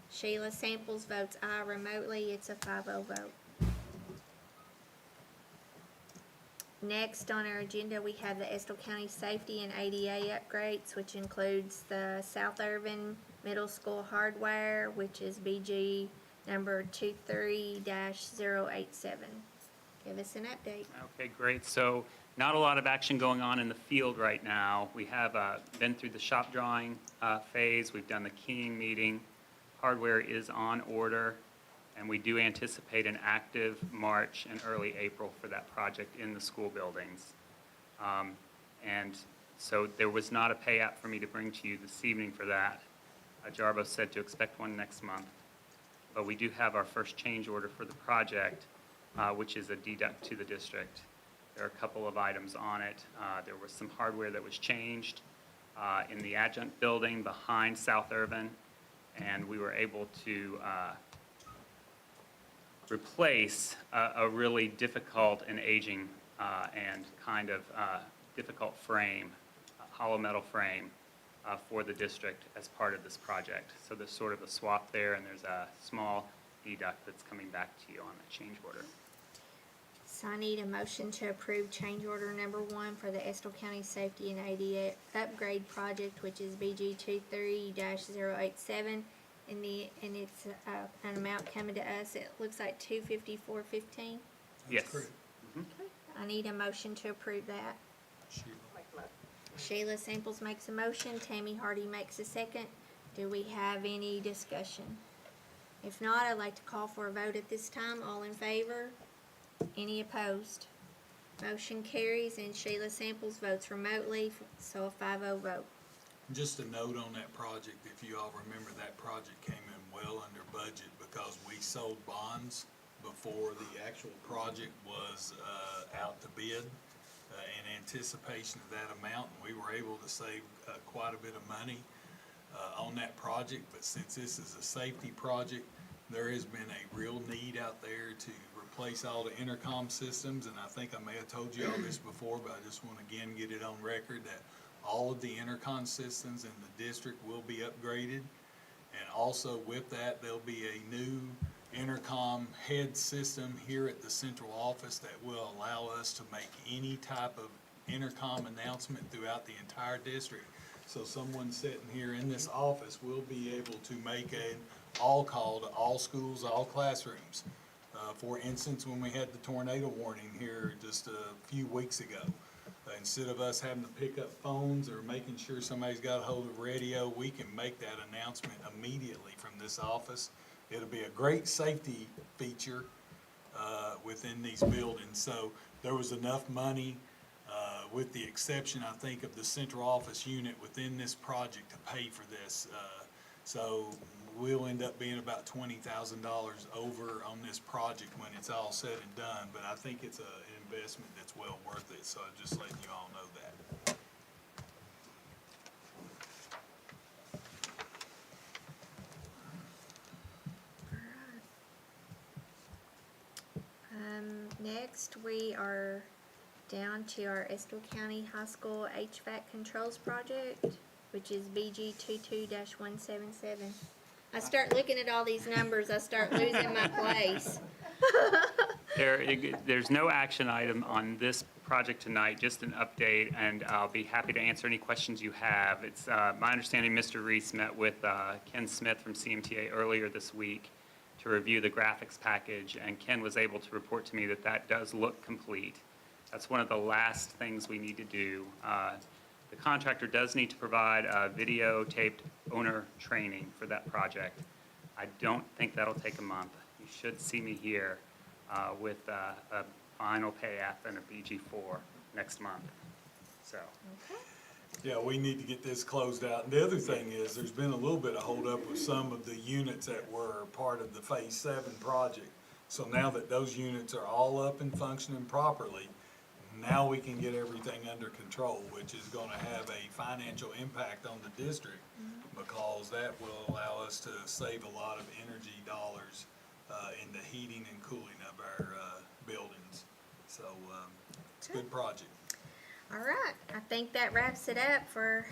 Sheila Samples votes aye remotely, it's a 5-0 vote. Next on our agenda, we have the Estill County Safety and ADA upgrades, which includes the South Irvin Middle School hardware, which is BG number 23-087. Give us an update. Okay, great. So not a lot of action going on in the field right now. We have been through the shop drawing phase. We've done the keying meeting. Hardware is on order, and we do anticipate an active March and early April for that project in the school buildings. And so there was not a pay app for me to bring to you this evening for that. Jarbo said to expect one next month. But we do have our first change order for the project, which is a deduct to the district. There are a couple of items on it. There was some hardware that was changed in the adjunct building behind South Irvin, and we were able to replace a really difficult and aging and kind of difficult frame, a hollow metal frame for the district as part of this project. So there's sort of a swap there, and there's a small deduct that's coming back to you on that change order. So I need a motion to approve change order number 1 for the Estill County Safety and ADA upgrade project, which is BG 23-087, and it's an amount coming to us. It looks like $254.15. Yes. correct. I need a motion to approve that. Sheila Samples makes a motion, Tammy Hardy makes a second. Do we have any discussion? If not, I'd like to call for a vote at this time. All in favor? Any opposed? Motion carries, and Sheila Samples votes remotely, so a 5-0 vote. Just a note on that project, if you all remember, that project came in well under budget because we sold bonds before the actual project was out to bid in anticipation of that amount, and we were able to save quite a bit of money on that project. But since this is a safety project, there has been a real need out there to replace all the intercom systems, and I think I may have told you all this before, but I just want to again get it on record that all of the intercom systems in the district will be upgraded, and also with that there'll be a new intercom head system here at the central office that will allow us to make any type of intercom announcement throughout the entire district. So someone sitting here in this office will be able to make an all call to all schools, all classrooms. For instance, when we had the tornado warning here just a few weeks ago, instead of us having to pick up phones or making sure somebody's got a hold of radio, we can make that announcement immediately from this office. It'll be a great safety feature within these buildings. So there was enough money, with the exception, I think, of the central office unit within this project to pay for this. So we'll end up being about $20,000 over on this project when it's all said and done. But I think it's an investment that's well worth it. So I'm just letting you all know that. Next, we are down to our Estill County High School HVAC Controls Project, which is BG 22-177. I start looking at all these numbers, I start losing my place. There's no action item on this project tonight, just an update, and I'll be happy to answer any questions you have. It's my understanding Mr. Reese met with Ken Smith from CMTA earlier this week to review the graphics package, and Ken was able to report to me that that does look complete. That's one of the last things we need to do. The contractor does need to provide videotaped owner training for that project. I don't think that'll take a month. You should see me here with a final pay-app and a BG4 next month, so. Yeah, we need to get this closed out. And the other thing is, there's been a little bit of holdup with some of the units that were part of the Phase 7 project. So now that those units are all up and functioning properly, now we can get everything under control, which is gonna have a financial impact on the district, because that will allow us to save a lot of energy dollars in the heating and cooling of our buildings. So it's a good project. All right, I think that wraps it up for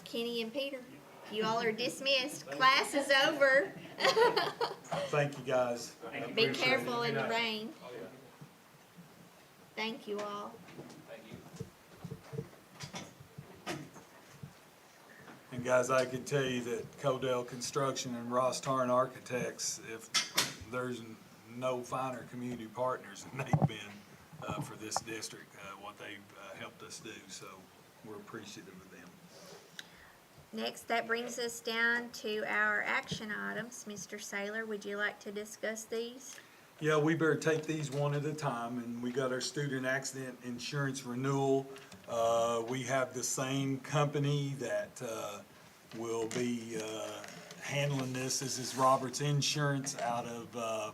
Kenny and Peter. You all are dismissed. Class is over. Thank you, guys. Be careful in the rain. Thank you all. And guys, I can tell you that Codell Construction and Ross Tarn Architects, if there's no finer community partners than they've been for this district, what they've helped us do, so we're appreciative of them. Next, that brings us down to our action items. Mr. Saylor, would you like to discuss these? Yeah, we better take these one at a time, and we got our student accident insurance renewal. We have the same company that will be handling this. This is Roberts Insurance out of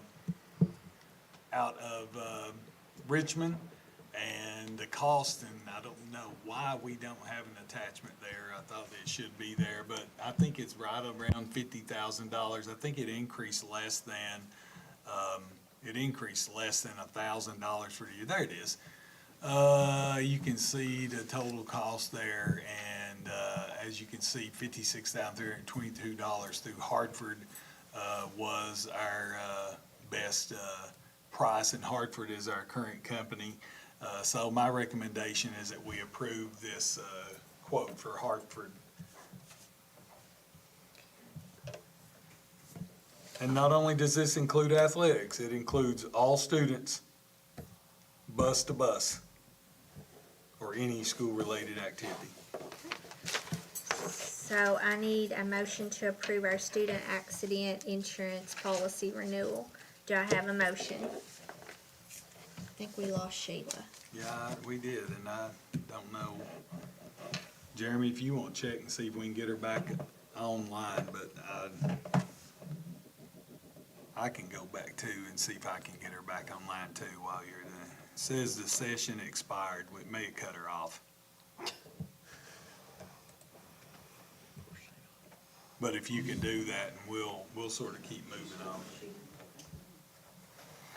Richmond, and the cost, and I don't know why we don't have an attachment there. I thought it should be there, but I think it's right around $50,000. I think it increased less than $1,000 for the year. There it is. You can see the total cost there, and as you can see, $56,322 through Hartford was our best price, and Hartford is our current company. So my recommendation is that we approve this quote for Hartford. And not only does this include athletics, it includes all students, bus to bus, or any school-related activity. So I need a motion to approve our student accident insurance policy renewal. Do I have a motion? I think we lost Sheila. Yeah, we did, and I don't know. Jeremy, if you want to check and see if we can get her back online, but I can go back too and see if I can get her back online too while you're doing it. It says the session expired. We may have cut her off. But if you can do that, and we'll sort of keep moving on.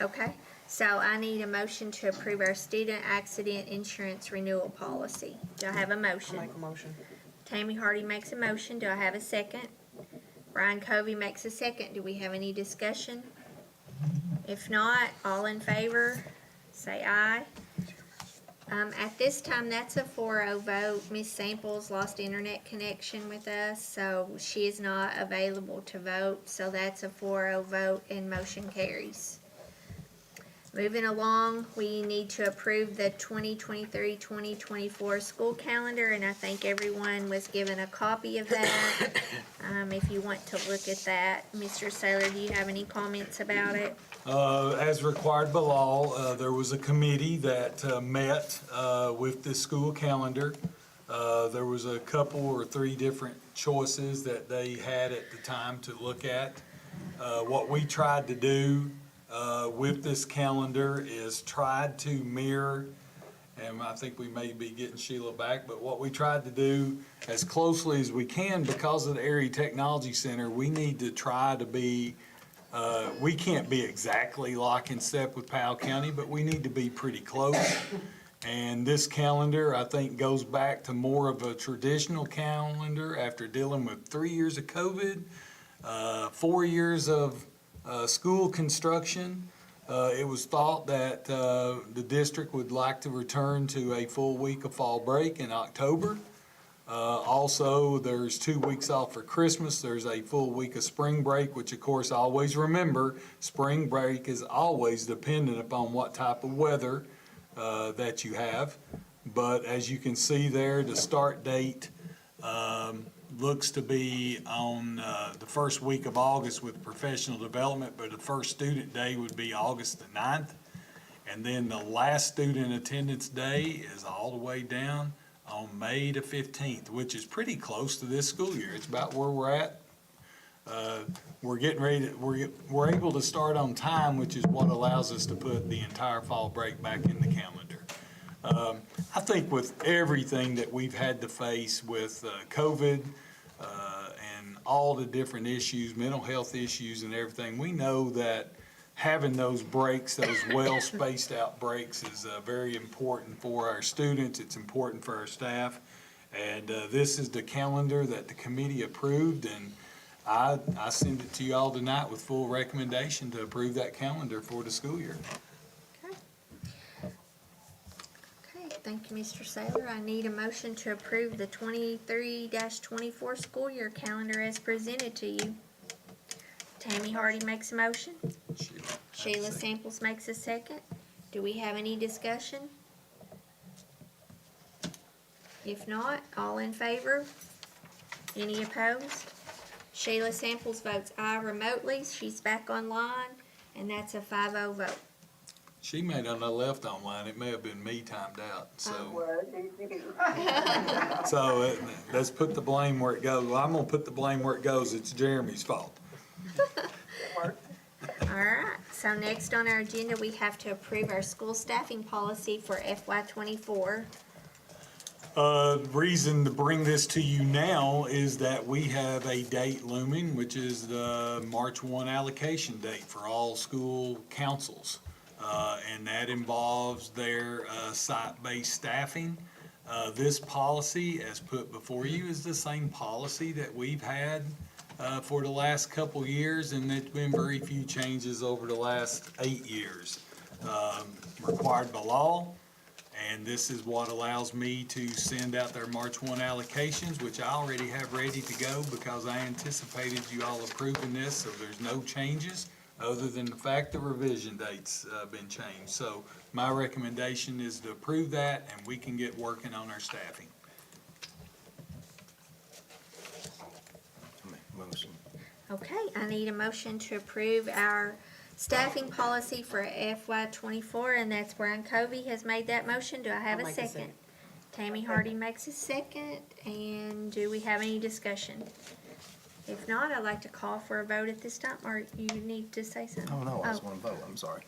Okay, so I need a motion to approve our student accident insurance renewal policy. Do I have a motion? Make a motion. Tammy Hardy makes a motion. Do I have a second? Brian Covey makes a second. Do we have any discussion? If not, all in favor, say aye. At this time, that's a 4-0 vote. Ms. Samples lost internet connection with us, so she is not available to vote. So that's a 4-0 vote and motion carries. Moving along, we need to approve the 2023-2024 school calendar, and I think everyone was given a copy of that. If you want to look at that, Mr. Saylor, do you have any comments about it? As required by law, there was a committee that met with the school calendar. There was a couple or three different choices that they had at the time to look at. What we tried to do with this calendar is tried to mirror, and I think we may be getting Sheila back, but what we tried to do as closely as we can, because of the Area Technology Center, we need to try to be We can't be exactly lock in step with Powell County, but we need to be pretty close. And this calendar, I think, goes back to more of a traditional calendar after dealing with 3 years of COVID, 4 years of school construction. It was thought that the district would like to return to a full week of fall break in October. Also, there's 2 weeks off for Christmas. There's a full week of spring break, which of course, always remember, spring break is always dependent upon what type of weather that you have. But as you can see there, the start date looks to be on the first week of August with professional development, but the first student day would be August the 9th. And then the last student attendance day is all the way down on May the 15th, which is pretty close to this school year. It's about where we're at. We're getting ready to, we're able to start on time, which is what allows us to put the entire fall break back in the calendar. I think with everything that we've had to face with COVID and all the different issues, mental health issues and everything, we know that having those breaks, those well-spaced out breaks is very important for our students. It's important for our staff. And this is the calendar that the committee approved, and I send it to you all tonight with full recommendation to approve that calendar for the school year. Okay, thank you, Mr. Saylor. I need a motion to approve the 23-24 school year calendar as presented to you. Tammy Hardy makes a motion. Sheila Samples makes a second. Do we have any discussion? If not, all in favor? Any opposed? Sheila Samples votes aye remotely. She's back online, and that's a 5-0 vote. She may not have left online. It may have been me timed out, so. So let's put the blame where it goes. Well, I'm gonna put the blame where it goes. It's Jeremy's fault. All right, so next on our agenda, we have to approve our school staffing policy for FY24. Reason to bring this to you now is that we have a date looming, which is the March 1 allocation date for all school councils. And that involves their site-based staffing. This policy, as put before you, is the same policy that we've had for the last couple years, and there's been very few changes over the last 8 years. Required by law, and this is what allows me to send out their March 1 allocations, which I already have ready to go because I anticipated you all approving this, so there's no changes other than the fact the revision date's been changed. So my recommendation is to approve that, and we can get working on our staffing. Motion. Okay, I need a motion to approve our staffing policy for FY24, and that's Brian Covey has made that motion. Do I have a second? Tammy Hardy makes a second, and do we have any discussion? If not, I'd like to call for a vote at this time, or you need to say something? Oh, no, I just want to vote. I'm sorry.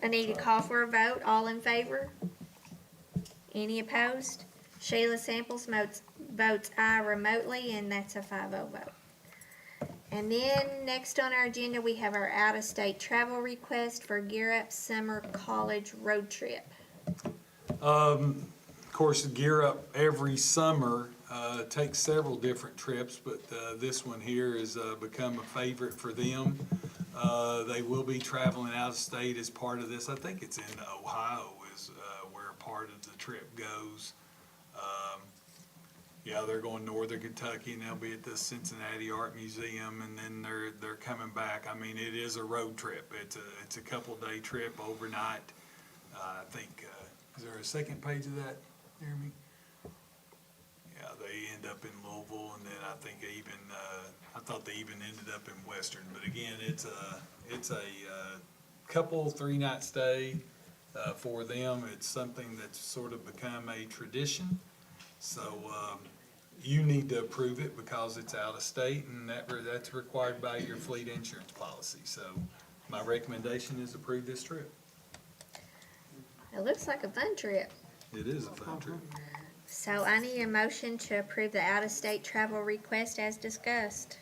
I need to call for a vote. All in favor? Any opposed? Sheila Samples votes aye remotely, and that's a 5-0 vote. And then next on our agenda, we have our out-of-state travel request for Gear Up Summer College Road Trip. Of course, Gear Up every summer takes several different trips, but this one here has become a favorite for them. They will be traveling out of state as part of this. I think it's in Ohio is where part of the trip goes. Yeah, they're going northern Kentucky, and they'll be at the Cincinnati Art Museum, and then they're coming back. I mean, it is a road trip. It's a couple-day trip overnight. I think is there a second page of that, Jeremy? Yeah, they end up in Louisville, and then I think even I thought they even ended up in Western. But again, it's a couple 3-night stay for them. It's something that's sort of become a tradition. So you need to approve it because it's out of state, and that's required by your fleet insurance policy. So my recommendation is approve this trip. It looks like a fun trip. It is a fun trip. So I need a motion to approve the out-of-state travel request as discussed.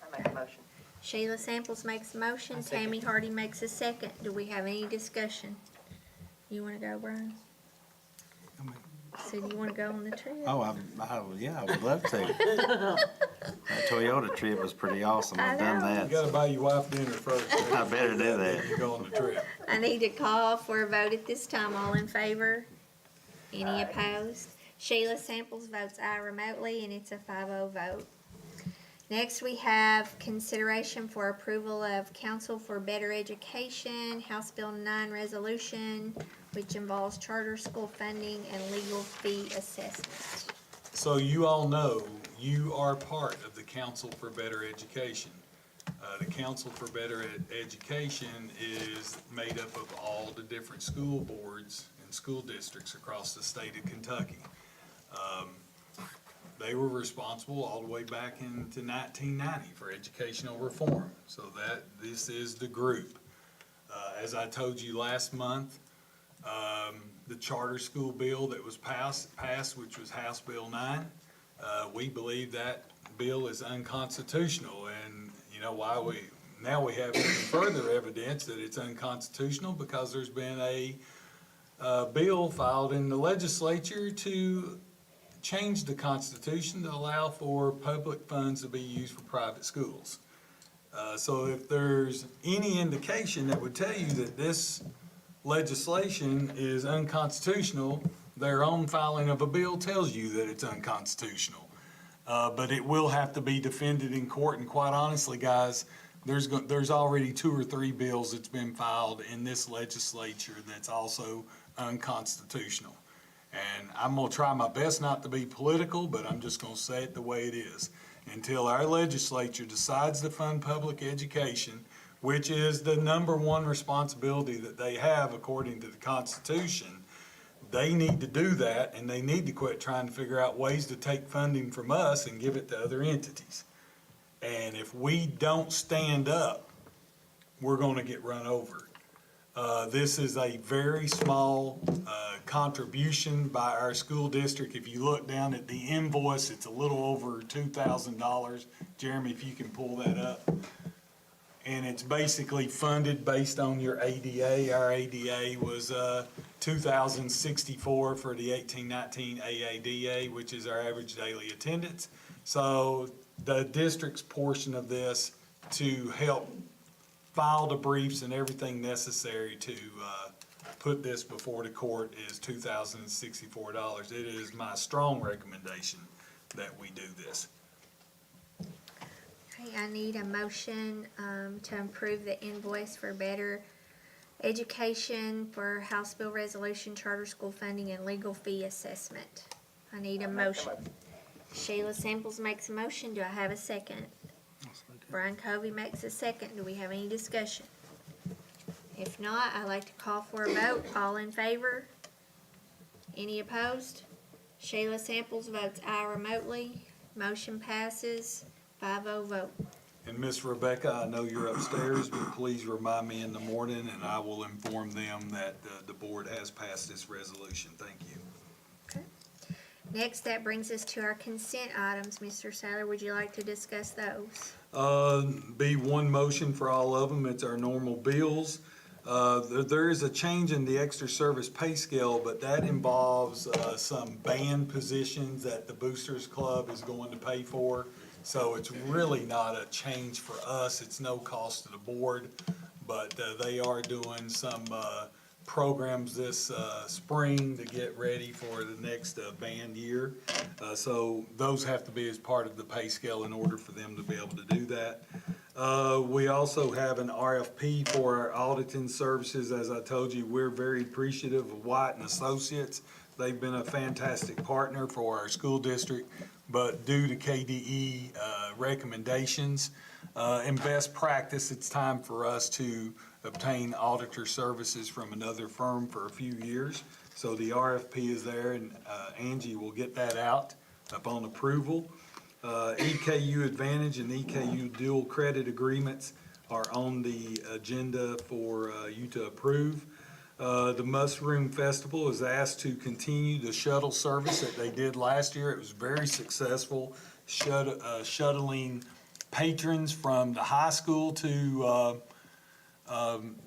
I make a motion. Sheila Samples makes a motion, Tammy Hardy makes a second. Do we have any discussion? You wanna go, Brian? So do you wanna go on the trip? Oh, yeah, I would love to. That Toyota trip was pretty awesome. I've done You that. gotta buy your wife dinner first. I better do that. You go on the trip. I need to call for a vote at this time. All in favor? Any opposed? Sheila Samples votes aye remotely, and it's a 5-0 vote. Next, we have consideration for approval of Council for Better Education, House Bill 9 resolution, which involves charter school funding and legal fee assessment. So you all know, you are part of the Council for Better Education. The Council for Better Education is made up of all the different school boards and school districts across the state of Kentucky. They were responsible all the way back into 1990 for educational reform. So this is the group. As I told you last month, the charter school bill that was passed, which was House Bill 9, we believe that bill is unconstitutional. And you know why now we have even further evidence that it's unconstitutional, because there's been a bill filed in the legislature to change the Constitution to allow for public funds to be used for private schools. So if there's any indication that would tell you that this legislation is unconstitutional, their own filing of a bill tells you that it's unconstitutional. But it will have to be defended in court, and quite honestly, guys, there's already 2 or 3 bills that's been filed in this legislature that's also unconstitutional. And I'm gonna try my best not to be political, but I'm just gonna say it the way it is. Until our legislature decides to fund public education, which is the #1 responsibility that they have according to the Constitution, they need to do that, and they need to quit trying to figure out ways to take funding from us and give it to other entities. And if we don't stand up, we're gonna get run over. This is a very small contribution by our school district. If you look down at the invoice, it's a little over $2,000. Jeremy, if you can pull that up. And it's basically funded based on your ADA. Our ADA was $2,064 for the 18-19 AADA, which is our average daily attendance. So the district's portion of this to help file the briefs and everything necessary to put this before the court is $2,064. It is my strong recommendation that we do this. Okay, I need a motion to approve the invoice for Better Education for House Bill Resolution, Charter School Funding, and Legal Fee Assessment. I need a motion. Sheila Samples makes a motion. Do I have a second? Brian Covey makes a second. Do we have any discussion? If not, I'd like to call for a vote. All in favor? Any opposed? Sheila Samples votes aye remotely. Motion passes. 5-0 vote. And Miss Rebecca, I know you're upstairs, but please remind me in the morning, and I will inform them that the board has passed this resolution. Thank you. Okay. Next, that brings us to our consent items. Mr. Sadler, would you like to discuss those? Be one motion for all of them. It's our normal bills. There is a change in the extra service pay scale, but that involves some band positions that the Boosters Club is going to pay for. So it's really not a change for us. It's no cost to the board, but they are doing some programs this spring to get ready for the next band year. So those have to be as part of the pay scale in order for them to be able to do that. We also have an RFP for our auditing services. As I told you, we're very appreciative of White and Associates. They've been a fantastic partner for our school district, but due to KDE recommendations and best practice, it's time for us to obtain auditor services from another firm for a few years. So the RFP is there, and Angie will get that out upon approval. EKU Advantage and EKU Dual Credit Agreements are on the agenda for you to approve. The Mushroom Festival is asked to continue the shuttle service that they did last year. It was very successful, shuttling patrons from the high school to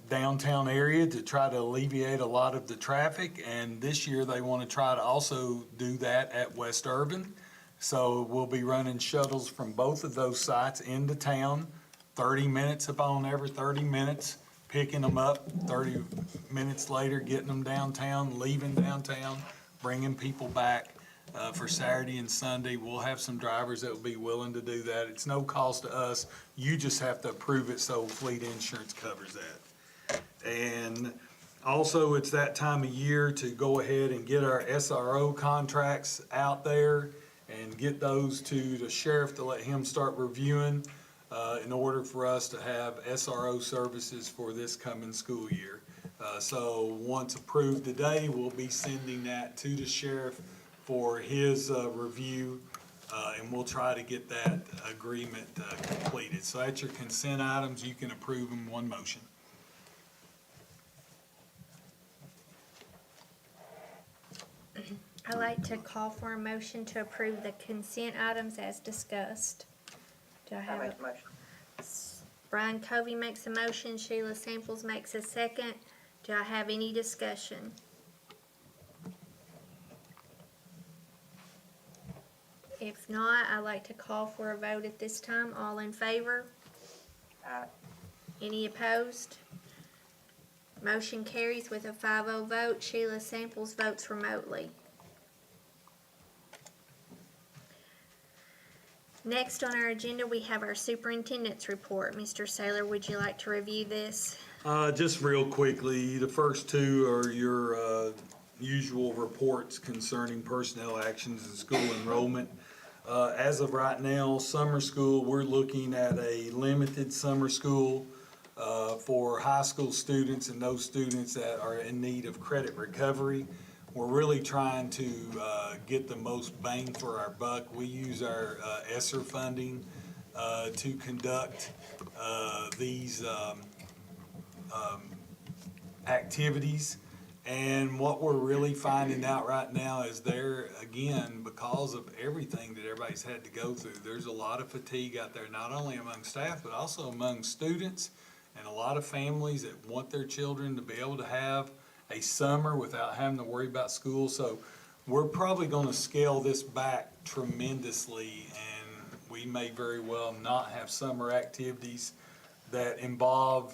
downtown area to try to alleviate a lot of the traffic. And this year, they want to try to also do that at West Urban. So we'll be running shuttles from both of those sites into town, 30 minutes upon every 30 minutes, picking them up, 30 minutes later, getting them downtown, leaving downtown, bringing people back. For Saturday and Sunday, we'll have some drivers that will be willing to do that. It's no cost to us. You just have to approve it so fleet insurance covers that. And also, it's that time of year to go ahead and get our SRO contracts out there and get those to the sheriff to let him start reviewing in order for us to have SRO services for this coming school year. So once approved today, we'll be sending that to the sheriff for his review, and we'll try to get that agreement completed. So that's your consent items. You can approve them in one motion. I'd like to call for a motion to approve the consent items as discussed. Do I have a motion. Brian Covey makes a motion, Sheila Samples makes a second. Do I have any discussion? If not, I'd like to call for a vote at this time. All in favor? Aye. Any opposed? Motion carries with a 5-0 vote. Sheila Samples votes remotely. Next on our agenda, we have our superintendent's report. Mr. Saylor, would you like to review this? Just real quickly, the first two are your usual reports concerning personnel actions and school enrollment. As of right now, summer school, we're looking at a limited summer school for high school students and those students that are in need of credit recovery. We're really trying to get the most bang for our buck. We use our ESSER funding to conduct these activities. And what we're really finding out right now is there, again, because of everything that everybody's had to go through, there's a lot of fatigue out there, not only among staff, but also among students and a lot of families that want their children to be able to have a summer without having to worry about school. So we're probably going to scale this back tremendously, and we may very well not have summer activities that involve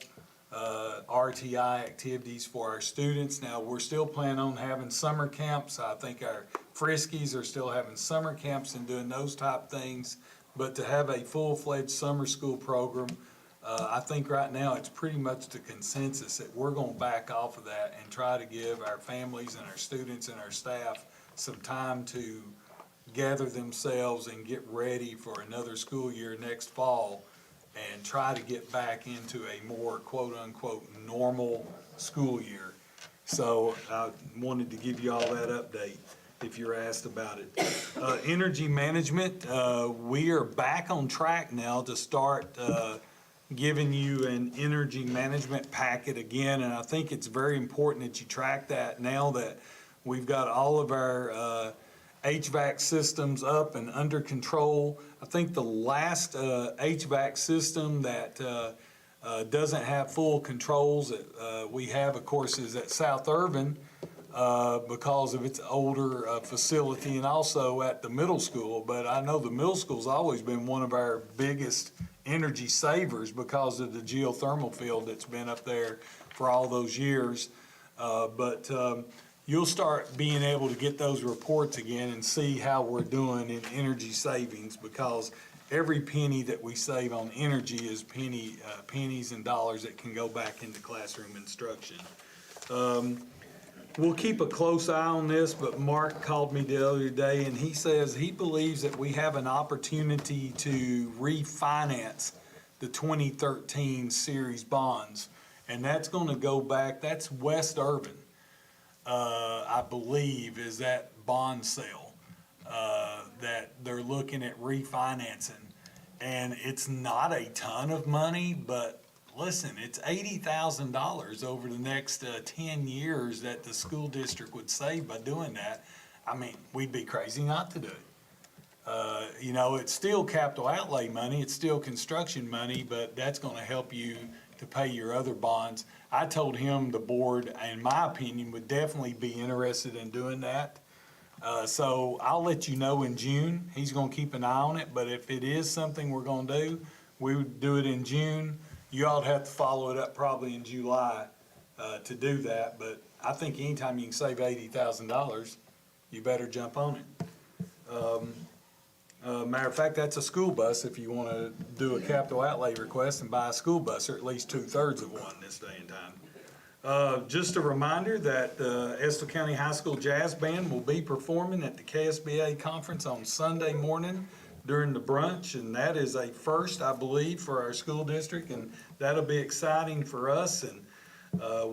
RTI activities for our students. Now, we're still planning on having summer camps. I think our Friskies are still having summer camps and doing those type things. But to have a full-fledged summer school program, I think right now it's pretty much the consensus that we're going to back off of that and try to give our families and our students and our staff some time to gather themselves and get ready for another school year next fall and try to get back into a more quote-unquote normal school year. So I wanted to give you all that update if you're asked about it. Energy management, we are back on track now to start giving you an energy management packet again, and I think it's very important that you track that now that we've got all of our HVAC systems up and under control. I think the last HVAC system that doesn't have full controls that we have, of course, is at South Irvin because of its older facility, and also at the middle school. But I know the middle school's always been one of our biggest energy savers because of the geothermal field that's been up there for all those years. But you'll start being able to get those reports again and see how we're doing in energy savings, because every penny that we save on energy is pennies and dollars that can go back into classroom instruction. We'll keep a close eye on this, but Mark called me the other day and he says he believes that we have an opportunity to refinance the 2013 series bonds. And that's going to go back, that's West Urban, I believe, is that bond sale that they're looking at refinancing. And it's not a ton of money, but listen, it's $80,000 over the next 10 years that the school district would save by doing that. I mean, we'd be crazy not to do it. You know, it's still capital outlay money, it's still construction money, but that's gonna help you to pay your other bonds. I told him the board, in my opinion, would definitely be interested in doing that. So I'll let you know in June. He's gonna keep an eye on it, but if it is something we're gonna do, we would do it in June. You all have to follow it up probably in July, to do that, but I think anytime you can save $80,000, you better jump on it. Matter of fact, that's a school bus if you wanna do a capital outlay request and buy a school bus, or at least 2/3 of one this day and time. Just a reminder that the Estill County High School Jazz Band will be performing at the KSBA conference on Sunday morning during the brunch, and that is a first, I believe, for our school district, and that'll be exciting for us, and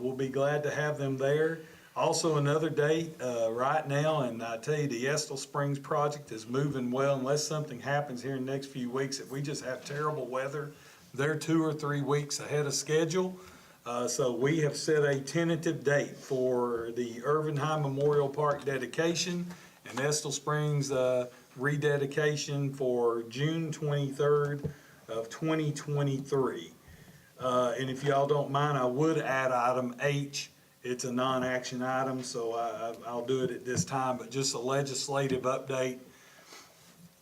we'll be glad to have them there. Also, another date right now, and I tell you, the Estill Springs project is moving well, unless something happens here in the next few weeks. If we just have terrible weather, they're 2 or 3 weeks ahead of schedule. So we have set a tentative date for the Irvin High Memorial Park dedication and Estill Springs rededication for June 23rd of 2023. And if y'all don't mind, I would add item H. It's a non-action item, so I'll do it at this time, but just a legislative update.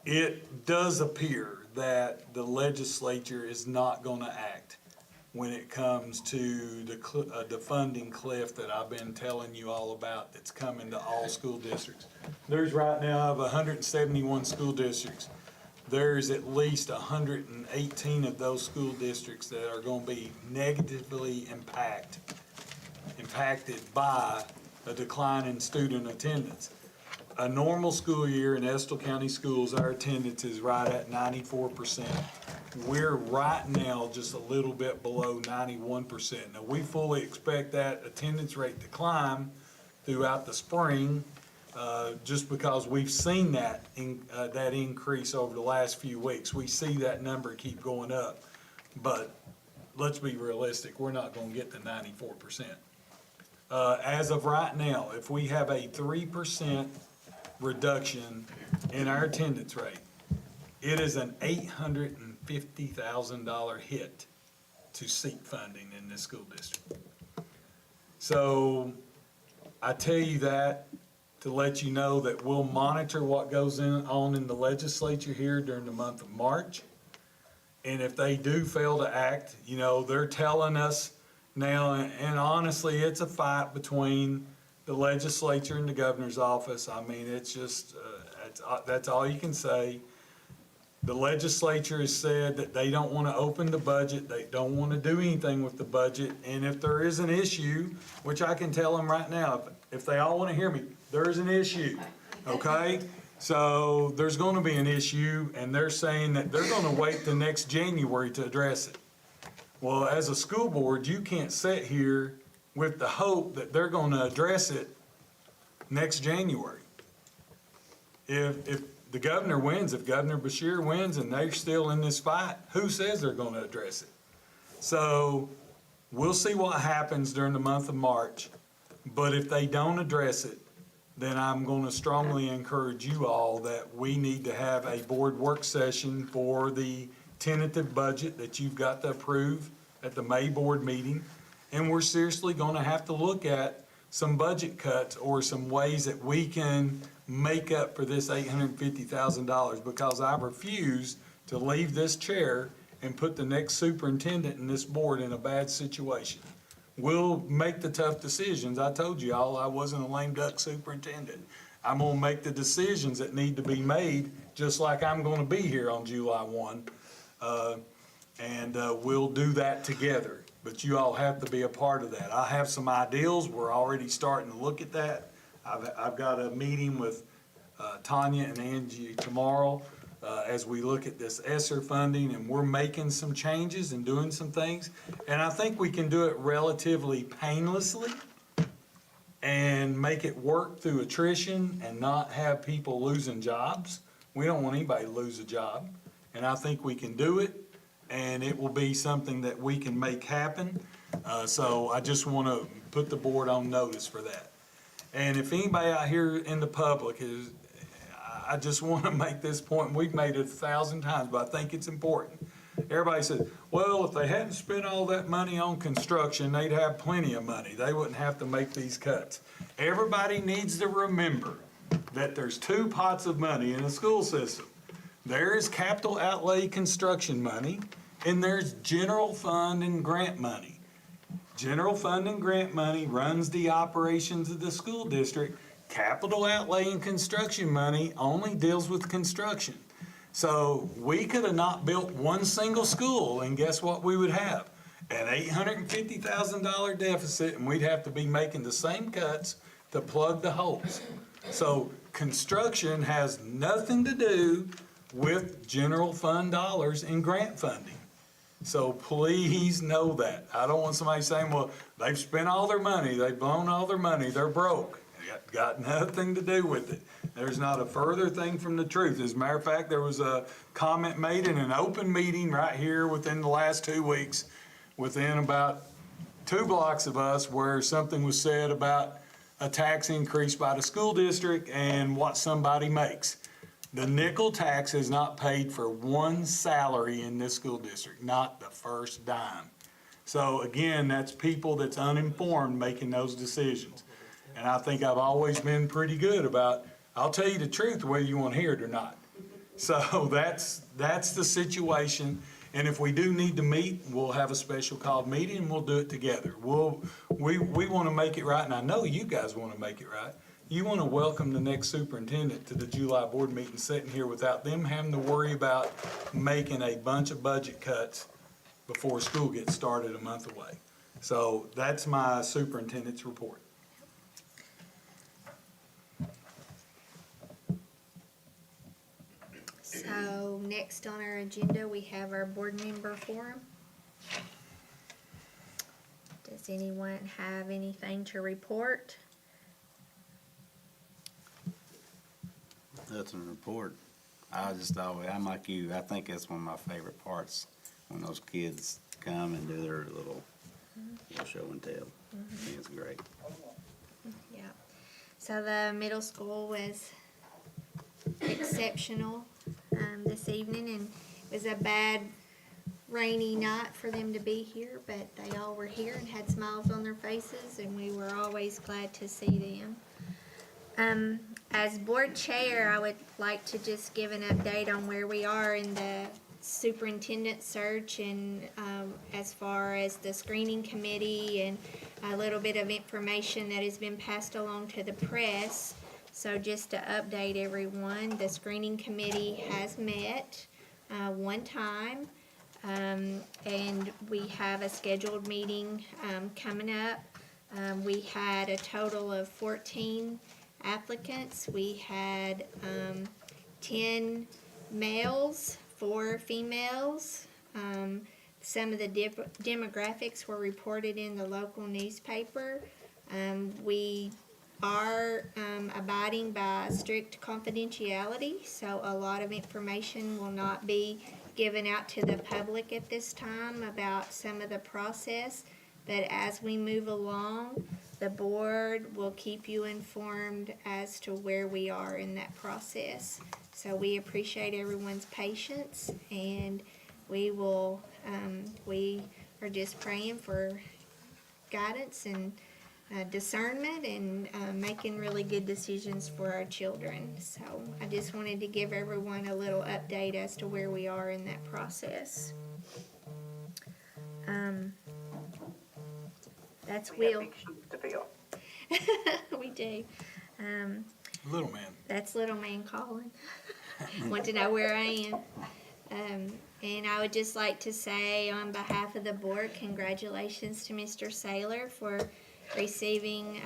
It does appear that the legislature is not gonna act when it comes to the funding cliff that I've been telling you all about that's coming to all school districts. There's right now, of 171 school districts, there's at least 118 of those school districts that are gonna be negatively impacted by a decline in student attendance. A normal school year in Estill County schools, our attendance is right at 94%. We're right now just a little bit below 91%. Now, we fully expect that attendance rate to climb throughout the spring, just because we've seen that increase over the last few weeks. We see that number keep going up, but let's be realistic, we're not gonna get to 94%. As of right now, if we have a 3% reduction in our attendance rate, it is an $850,000 hit to seek funding in this school district. So I tell you that to let you know that we'll monitor what goes on in the legislature here during the month of March. And if they do fail to act, you know, they're telling us now, and honestly, it's a fight between the legislature and the governor's office. I mean, it's just, that's all you can say. The legislature has said that they don't want to open the budget, they don't want to do anything with the budget, and if there is an issue, which I can tell them right now, if they all want to hear me, there is an issue, okay? So there's going to be an issue, and they're saying that they're going to wait till next January to address it. Well, as a school board, you can't sit here with the hope that they're going to address it next January. If the governor wins, if Governor Beshear wins and they're still in this fight, who says they're going to address it? So we'll see what happens during the month of March, but if they don't address it, then I'm going to strongly encourage you all that we need to have a board work session for the tentative budget that you've got to approve at the May board meeting. And we're seriously going to have to look at some budget cuts or some ways that we can make up for this $850,000, because I refuse to leave this chair and put the next superintendent and this board in a bad situation. We'll make the tough decisions. I told you all I wasn't a lame duck superintendent. I'm going to make the decisions that need to be made, just like I'm going to be here on July 1. And we'll do that together. But you all have to be a part of that. I have some ideals. We're already starting to look at that. I've got a meeting with Tanya and Angie tomorrow as we look at this ESSER funding, and we're making some changes and doing some things. And I think we can do it relatively painlessly and make it work through attrition and not have people losing jobs. We don't want anybody to lose a job. And I think we can do it, and it will be something that we can make happen. So I just want to put the board on notice for that. And if anybody out here in the public is, I just want to make this point, and we've made it 1,000 times, but I think it's important. Everybody says, well, if they hadn't spent all that money on construction, they'd have plenty of money. They wouldn't have to make these cuts. Everybody needs to remember that there's two pots of money in the school system. There is capital outlay construction money, and there's general fund and grant money. General fund and grant money runs the operations of the school district. Capital outlay and construction money only deals with construction. So we could have not built one single school, and guess what we would have? An $850,000 deficit, and we'd have to be making the same cuts to plug the holes. So construction has nothing to do with general fund dollars and grant funding. So please know that. I don't want somebody saying, well, they've spent all their money, they've blown all their money, they're broke. Got nothing to do with it. There's not a further thing from the truth. As a matter of fact, there was a comment made in an open meeting right here within the last 2 weeks, within about 2 blocks of us, where something was said about a tax increase by the school district and what somebody makes. The nickel tax is not paid for one salary in this school district, not the first dime. So again, that's people that's uninformed making those decisions. And I think I've always been pretty good about, I'll tell you the truth whether you want to hear it or not. So that's the situation. And if we do need to meet, we'll have a special called meeting and we'll do it together. We want to make it right, and I know you guys want to make it right. You want to welcome the next superintendent to the July board meeting sitting here without them having to worry about making a bunch of budget cuts before school gets started a month away. So that's my superintendent's report. So next on our agenda, we have our board member forum. Does anyone have anything to report? Nothing to report. I'm like you, I think that's one of my favorite parts, when those kids come and do their little show and tell. I think it's great. Yeah. So the middle school was exceptional this evening, and it was a bad rainy night for them to be here, but they all were here and had smiles on their faces, and we were always glad to see them. As board chair, I would like to just give an update on where we are in the superintendent search, and as far as the screening committee and a little bit of information that has been passed along to the press. So just to update everyone, the screening committee has met one time, and we have a scheduled meeting coming up. We had a total of 14 applicants. We had 10 males, 4 females. Some of the demographics were reported in the local newspaper. We are abiding by strict confidentiality, so a lot of information will not be given out to the public at this time about some of the process. But as we move along, the board will keep you informed as to where we are in that process. So we appreciate everyone's patience, and we will, we are just praying for guidance and discernment and making really good decisions for our children. So I just wanted to give everyone a little update as to where we are in that process. That's Will. We do. Little man. That's little man calling. Want to know where I am. And I would just like to say on behalf of the board, congratulations to Mr. Saylor for receiving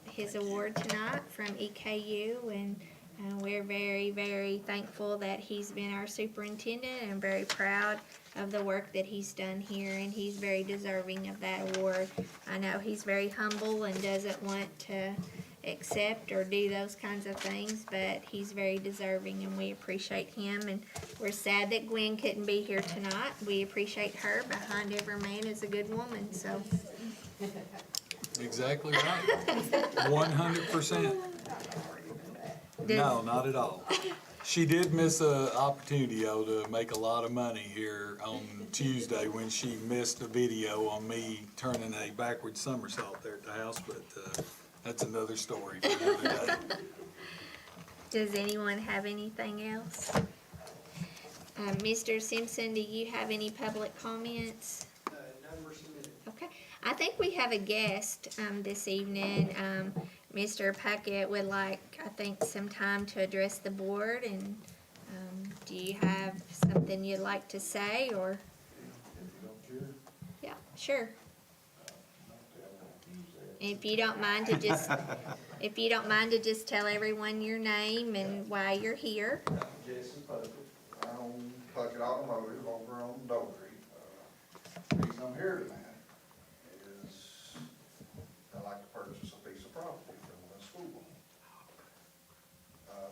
his award tonight from EKU, and we're very, very thankful that he's been our superintendent, and very proud of the work that he's done here, and he's very deserving of that award. I know he's very humble and doesn't want to accept or do those kinds of things, but he's very deserving, and we appreciate him. And we're sad that Gwen couldn't be here tonight. We appreciate her. Behind every man is a good woman, so. Exactly right. 100%. No, not at all. She did miss a opportunity, though, to make a lot of money here on Tuesday when she missed a video on me turning a backward somersault there at the house, but, that's another story for another day. Does anyone have anything else? Mr. Simpson, do you have any public comments? None were submitted. Okay, I think we have a guest, this evening. Mr. Puckett would like, I think, some time to address the board, and, do you have something you'd like to say, or? Yeah, sure. If you don't mind to just, tell everyone your name and why you're here. Jesse Puckett, I own Puckett Automotive over on Dougherty. The reason I'm here tonight is I'd like to purchase a piece of property from the school.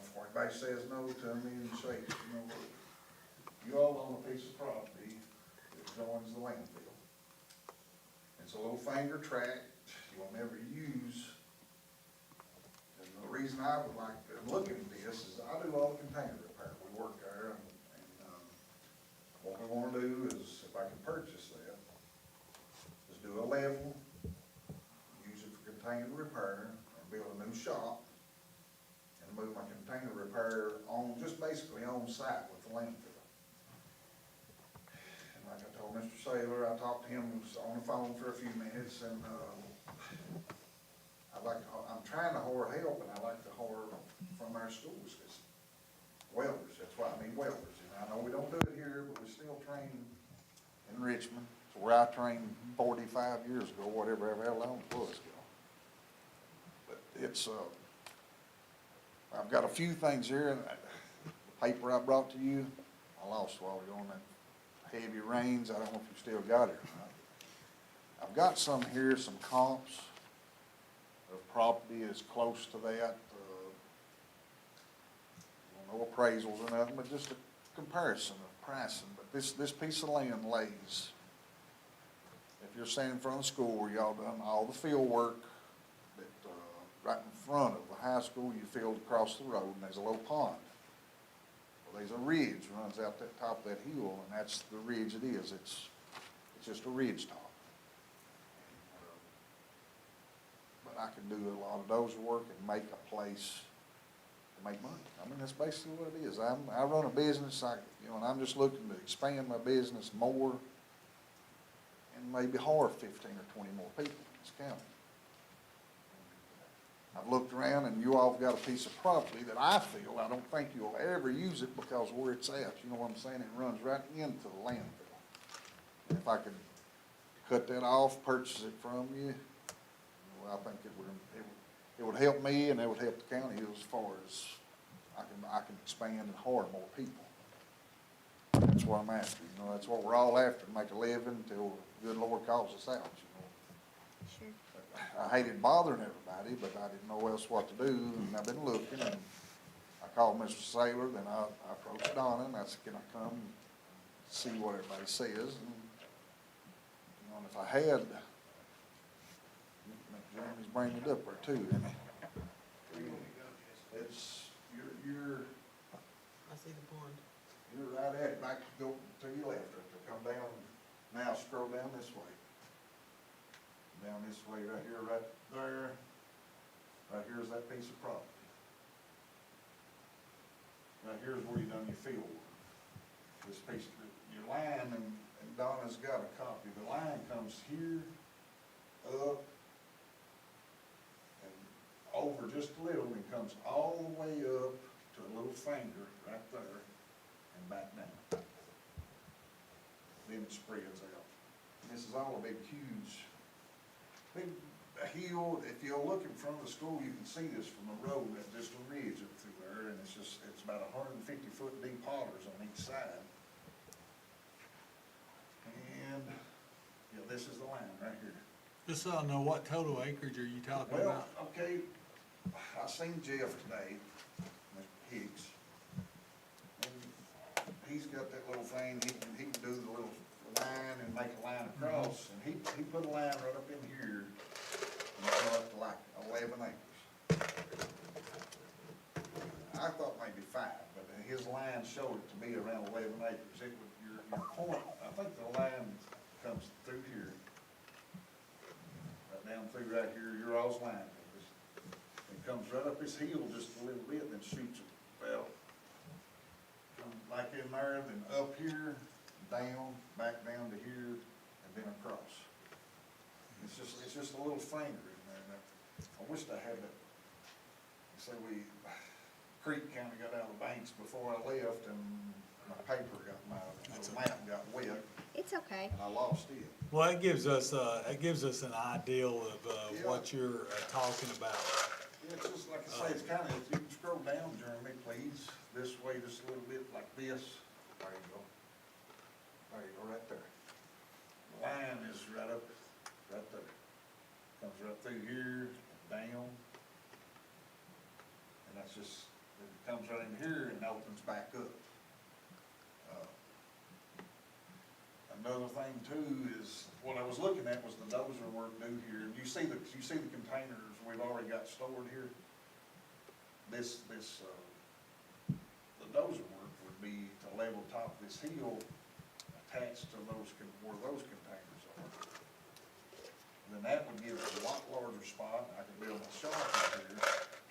Before anybody says no to me and shakes, you all own a piece of property that joins the landfill. It's a little finger tract you will never use. And the reason I would like to look at this is I do all the container repair. We work there, and what we want to do is, if I can purchase that, is do a level, use it for container repair, and build a new shop, and move my container repair on, just basically on site with the landfill. And like I told Mr. Saylor, I talked to him on the phone for a few minutes, and I'm trying to hire help, and I like to hire from our schools, because welders, that's why I mean welders. And I know we don't do it here, but we still train in Richmond, so where I trained 45 years ago, whatever, how long it was ago. But it's, I've got a few things here, and the paper I brought to you, I lost while ago on that heavy rains. I don't know if you still got it or not. I've got some here, some comps of property is close to that. No appraisals or nothing, but just a comparison of pricing. But this piece of land lays, if you're standing in front of the school where y'all done all the field work, that right in front of the high school, you field across the road, and there's a little pond. Well, there's a ridge runs out that top of that hill, and that's the ridge it is. It's just a ridge top. But I can do a lot of dozer work and make a place to make money. I mean, that's basically what it is. I run a business, and I'm just looking to expand my business more and maybe hire 15 or 20 more people in this county. I've looked around, and you all have got a piece of property that I feel, I don't think you'll ever use it because where it's at, you know what I'm saying? It runs right into the landfill. And if I could cut that off, purchase it from you, well, I think it would help me, and it would help the county as far as I can expand and hire more people. That's what I'm after, that's what we're all after, to make a living until the good Lord calls us out, Sure. I hated bothering everybody, but I didn't know else what to do, and I've been looking, and I called Mr. Saylor, then I approached Donna, and I said, can I come and see what everybody says? And, and if I had, Jeremy's bringing it up there too, isn't he? It's, you're. I see the pond. You're right at it, back, go to your left, come down, now scroll down this way. Down this way, right here, right there. Right here's that piece of property. Right here's where you done your field work. This piece, your line, and Donna's got a copy. The line comes here, up, and over just a little, and comes all the way up to a little finger right there, and back down. Then it spreads out. And this is all a big, huge, big hill. If you'll look in front of the school, you can see this from the road. That's just a ridge up through there, and it's about 150-foot deep hollers on each side. And, this is the line right here. Just so I know, what total acreage are you talking Well, about? okay, I seen Jeff today, Mr. Hicks, and he's got that little thing, he can do the little line and make a line across, and he put a line right up in here, and it's up to like 11 acres. I thought maybe 5, but his line showed it to be around 11 acres. It would, your point, I think the line comes through here, right down through right here, your all's line is. It comes right up his heel just a little bit, then shoots it, well, like in there, then up here, down, back down to here, and then across. It's just a little finger in there. And I wished I had that. Say creek kinda got out of the banks before I left, and my paper got, my map got wet, It's okay. and I lost it. Well, it gives us an idea of, what you're talking about. It's just, like I say, it's kinda, if you can scroll down, Jeremy, please, this way just a little bit, like this. There you go. There you go, right there. The line is right up, right there. Comes right through here, down. And that's just, it comes right in here and opens back up. Another thing too is, what I was looking at was the dozer work due here. You see the containers we've already got stored here? The dozer work would be to level top this hill attached to where those containers are. Then that would give us a lot larger spot. I could build a shop out here.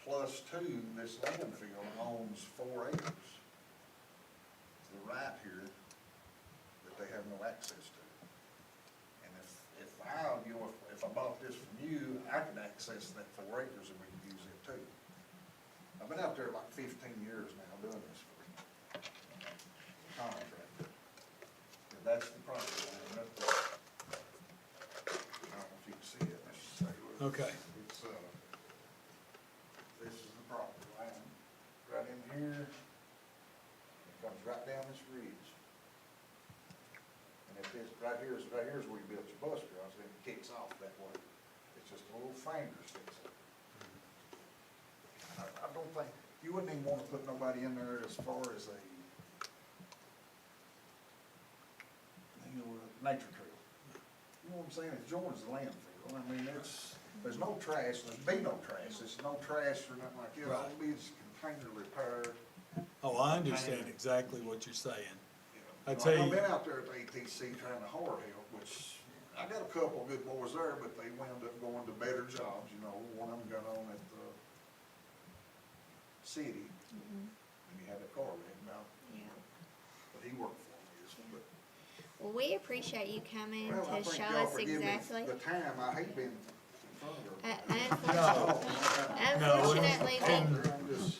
Plus two, this landfill owns 4 acres to the right here that they have no access to. And if I bought this from you, I could access that 4 acres and we could use it too. I've been out there like 15 years now doing this for contractor. And that's the property line. I don't know if you can see it. Let's just say, look, Okay. it's, this is the property line, right in here. It comes right down this ridge. And if this, right here is where you built your bus garage, then it kicks off that way. It's just a little finger sticks up. I don't think, you wouldn't even want to put nobody in there as far as a, nature trail. You know what I'm saying? It joins the landfill. I mean, there's no trash, there's be no trash, there's no trash or nothing like that. It'll be just container repair. Oh, I understand exactly what you're saying. I I've tell you, been out there at the ATC trying to hard help, which, I got a couple of good boys there, but they wound up going to better jobs, you know. One of them got on at the city, and he had a car wreck now, Yeah. but he worked for me, but. Well, we appreciate you coming Well, I to think show y'all us forgive me exactly. the time, I hate being in front of her. Unfortunately, I'm just,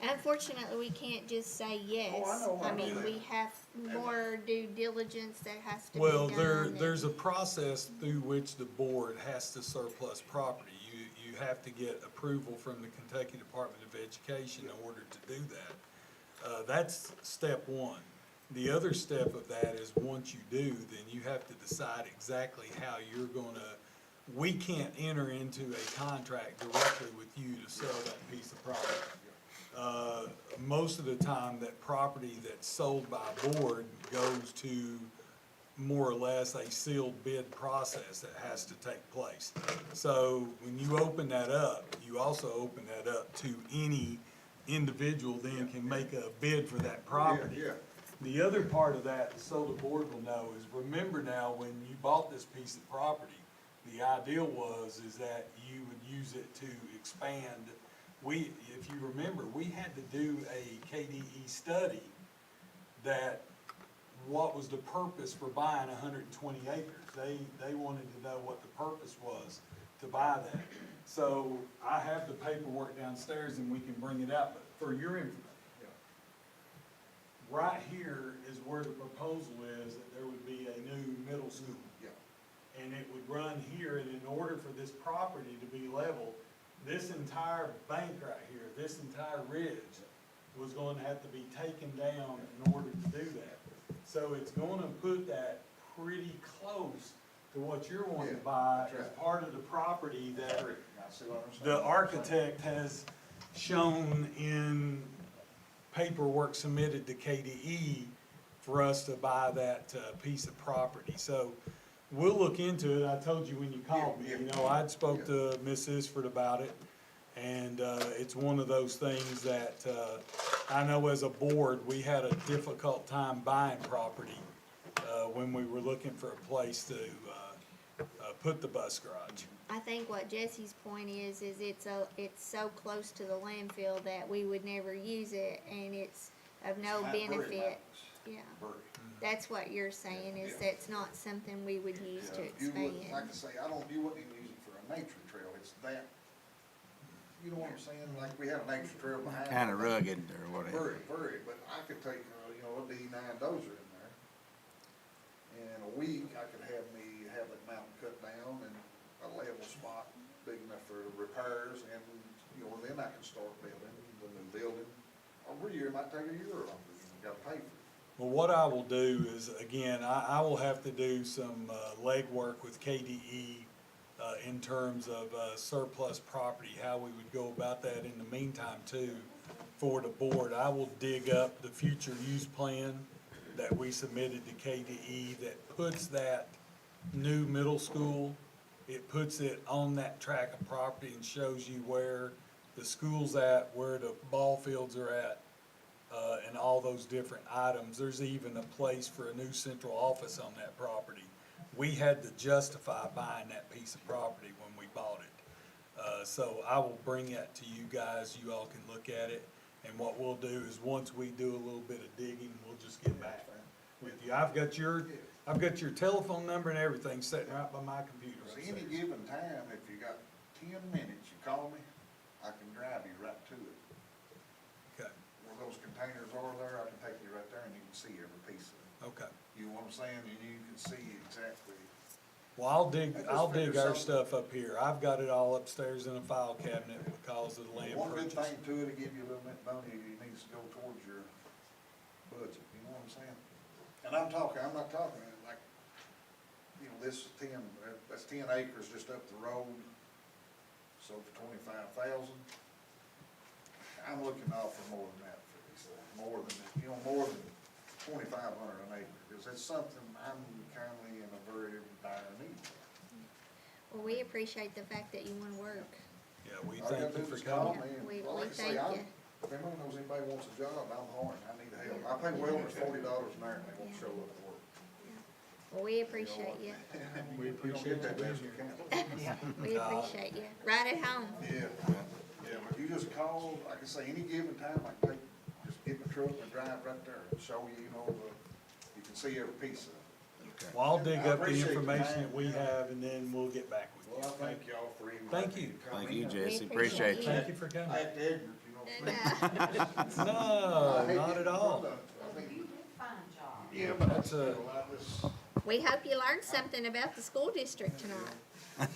unfortunately, we can't just say yes. Oh, I know, I know mean, that. we have more due diligence that has to be well, done. there's a process through which the board has to surplus property. You have to get approval from the Kentucky Department of Education in order to do that. That's step one. The other step of that is once you do, then you have to decide exactly how you're gonna, we can't enter into a contract directly with you to sell that piece of property. Most of the time, that property that's sold by board goes to more or less a sealed bid process that has to take place. So when you open that up, you also open that up to any individual then can make a bid for that property. yeah. The other part of that, so the board will know, is remember now, when you bought this piece of property, the ideal is that you would use it to expand. If you remember, we had to do a KDE study that what was the purpose for buying 120 acres. They wanted to know what the purpose was to buy that. So I have the paperwork downstairs and we can bring it out, but for your information, right here is where the proposal is that there would be a new middle school. Yeah. And it would run here, and in order for this property to be level, this entire bank right here, this entire ridge was going to have to be taken down in order to do that. So it's going to put that pretty close to what you're wanting to buy as part of the property that the architect has shown in paperwork submitted to KDE for us to buy that piece of property. So we'll look into it. I told you when you called me, you know, I'd spoke to Miss Isford about it, And it's one of those things that I know as a board, we had a difficult time buying property when we were looking for a place to put the bus garage. I think what Jesse's point is it's so close to the landfill that we would never use it, and it's of no benefit. Yeah, that's what you're saying, is that's not something we would use to You wouldn't, expand. like I say, you wouldn't even use it for a nature trail, it's that, you know what I'm saying, like we had a nature trail behind. Kinda rugged or whatever. Very, but I could take, a D9 dozer in there. In a week, I could have that mountain cut down and a level spot big enough for repairs, and, then I can start building the new building. Over a year, it might take a year or longer, you gotta pay for it. Well, what I will do is, again, I will have to do some legwork with KDE in terms of surplus property, how we would go about that. In the meantime, too, for the board, I will dig up the future use plan that we submitted to KDE that puts that new middle school, it puts it on that tract of property and shows you where the school's at, where the ball fields are at, and all those different items. There's even a place for a new central office on that property. We had to justify buying that piece of property when we bought it. So I will bring that to you guys, you all can look at it, and what we'll do is, once we do a little bit of digging, we'll just get back with you. I've got your telephone number and everything sitting right by my computer. So any given time, if you got 10 minutes, you call me, I can drive you right to it. Okay, Where those containers are there, I can take you right there and you can see every piece of it. okay. You know what I'm saying? And you can see exactly. Well, I'll dig figure our something. stuff up here. I've got it all upstairs in a file cabinet because of the land One good purchase. thing to it, to give you a little bit of money, it needs to go towards your budget, you know what I'm saying? And I'm not talking like, this is that's 10 acres just up the road, so for 25,000. I'm looking to offer more than that for these things, more than 2,500 an acre, because it's something I'm currently in a very dire need. Well, we appreciate the fact that you wanna work. Yeah, we All you thank gotta you do for is call coming. me, and We like I say, thank you. if anyone knows anybody wants a job, I'm hiring, I need help. I pay welders $40 an hour and they won't show up to work. Well, we appreciate you. We appreciate that you best being you here. can. We appreciate you. Right at home. Yeah, but you just call, like I say, any given time, I can just get my truck and drive right there and show you, you can see every piece of it. Well, I'll dig I up the appreciate your information time. that we have, and then we'll get back with Well, you. I thank y'all for even. Thank you. Thank you, coming. Jesse, We appreciate appreciate you. Thank you for coming. I act ignorant, you know. No, not at all. Yeah, but That's a- We hope you learned something about the school district tonight.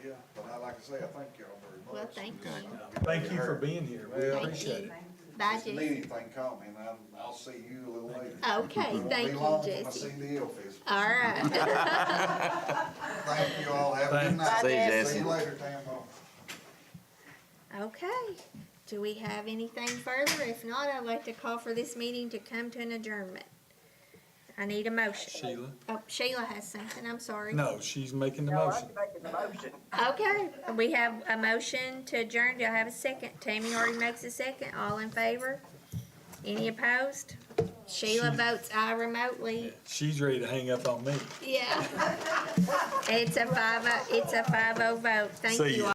Yeah, but like I say, I thank y'all very much. Well, thank you. Thank you for being here. We Well, appreciate it. Bye, If you need Jesse. anything, call me, and I'll see you a little later. Okay, It won't thank be you, long till I Jesse. see the L festival. All right. Thank you all, have a good Thanks. night. See you, Jesse. See you later, Tambo. Okay. Do we have anything further? If not, I'd like to call for this meeting to come to an adjournment. I need a motion. Sheila? Oh, Sheila has something, I'm sorry. No, she's making the motion. Okay, we have a motion to adjourn. Do I have a second? Tammy already makes a second. All in favor? Any opposed? Sheila votes aye remotely. She's ready to hang up on me. Yeah. It's a 5-0 vote. Thank See you ya. all.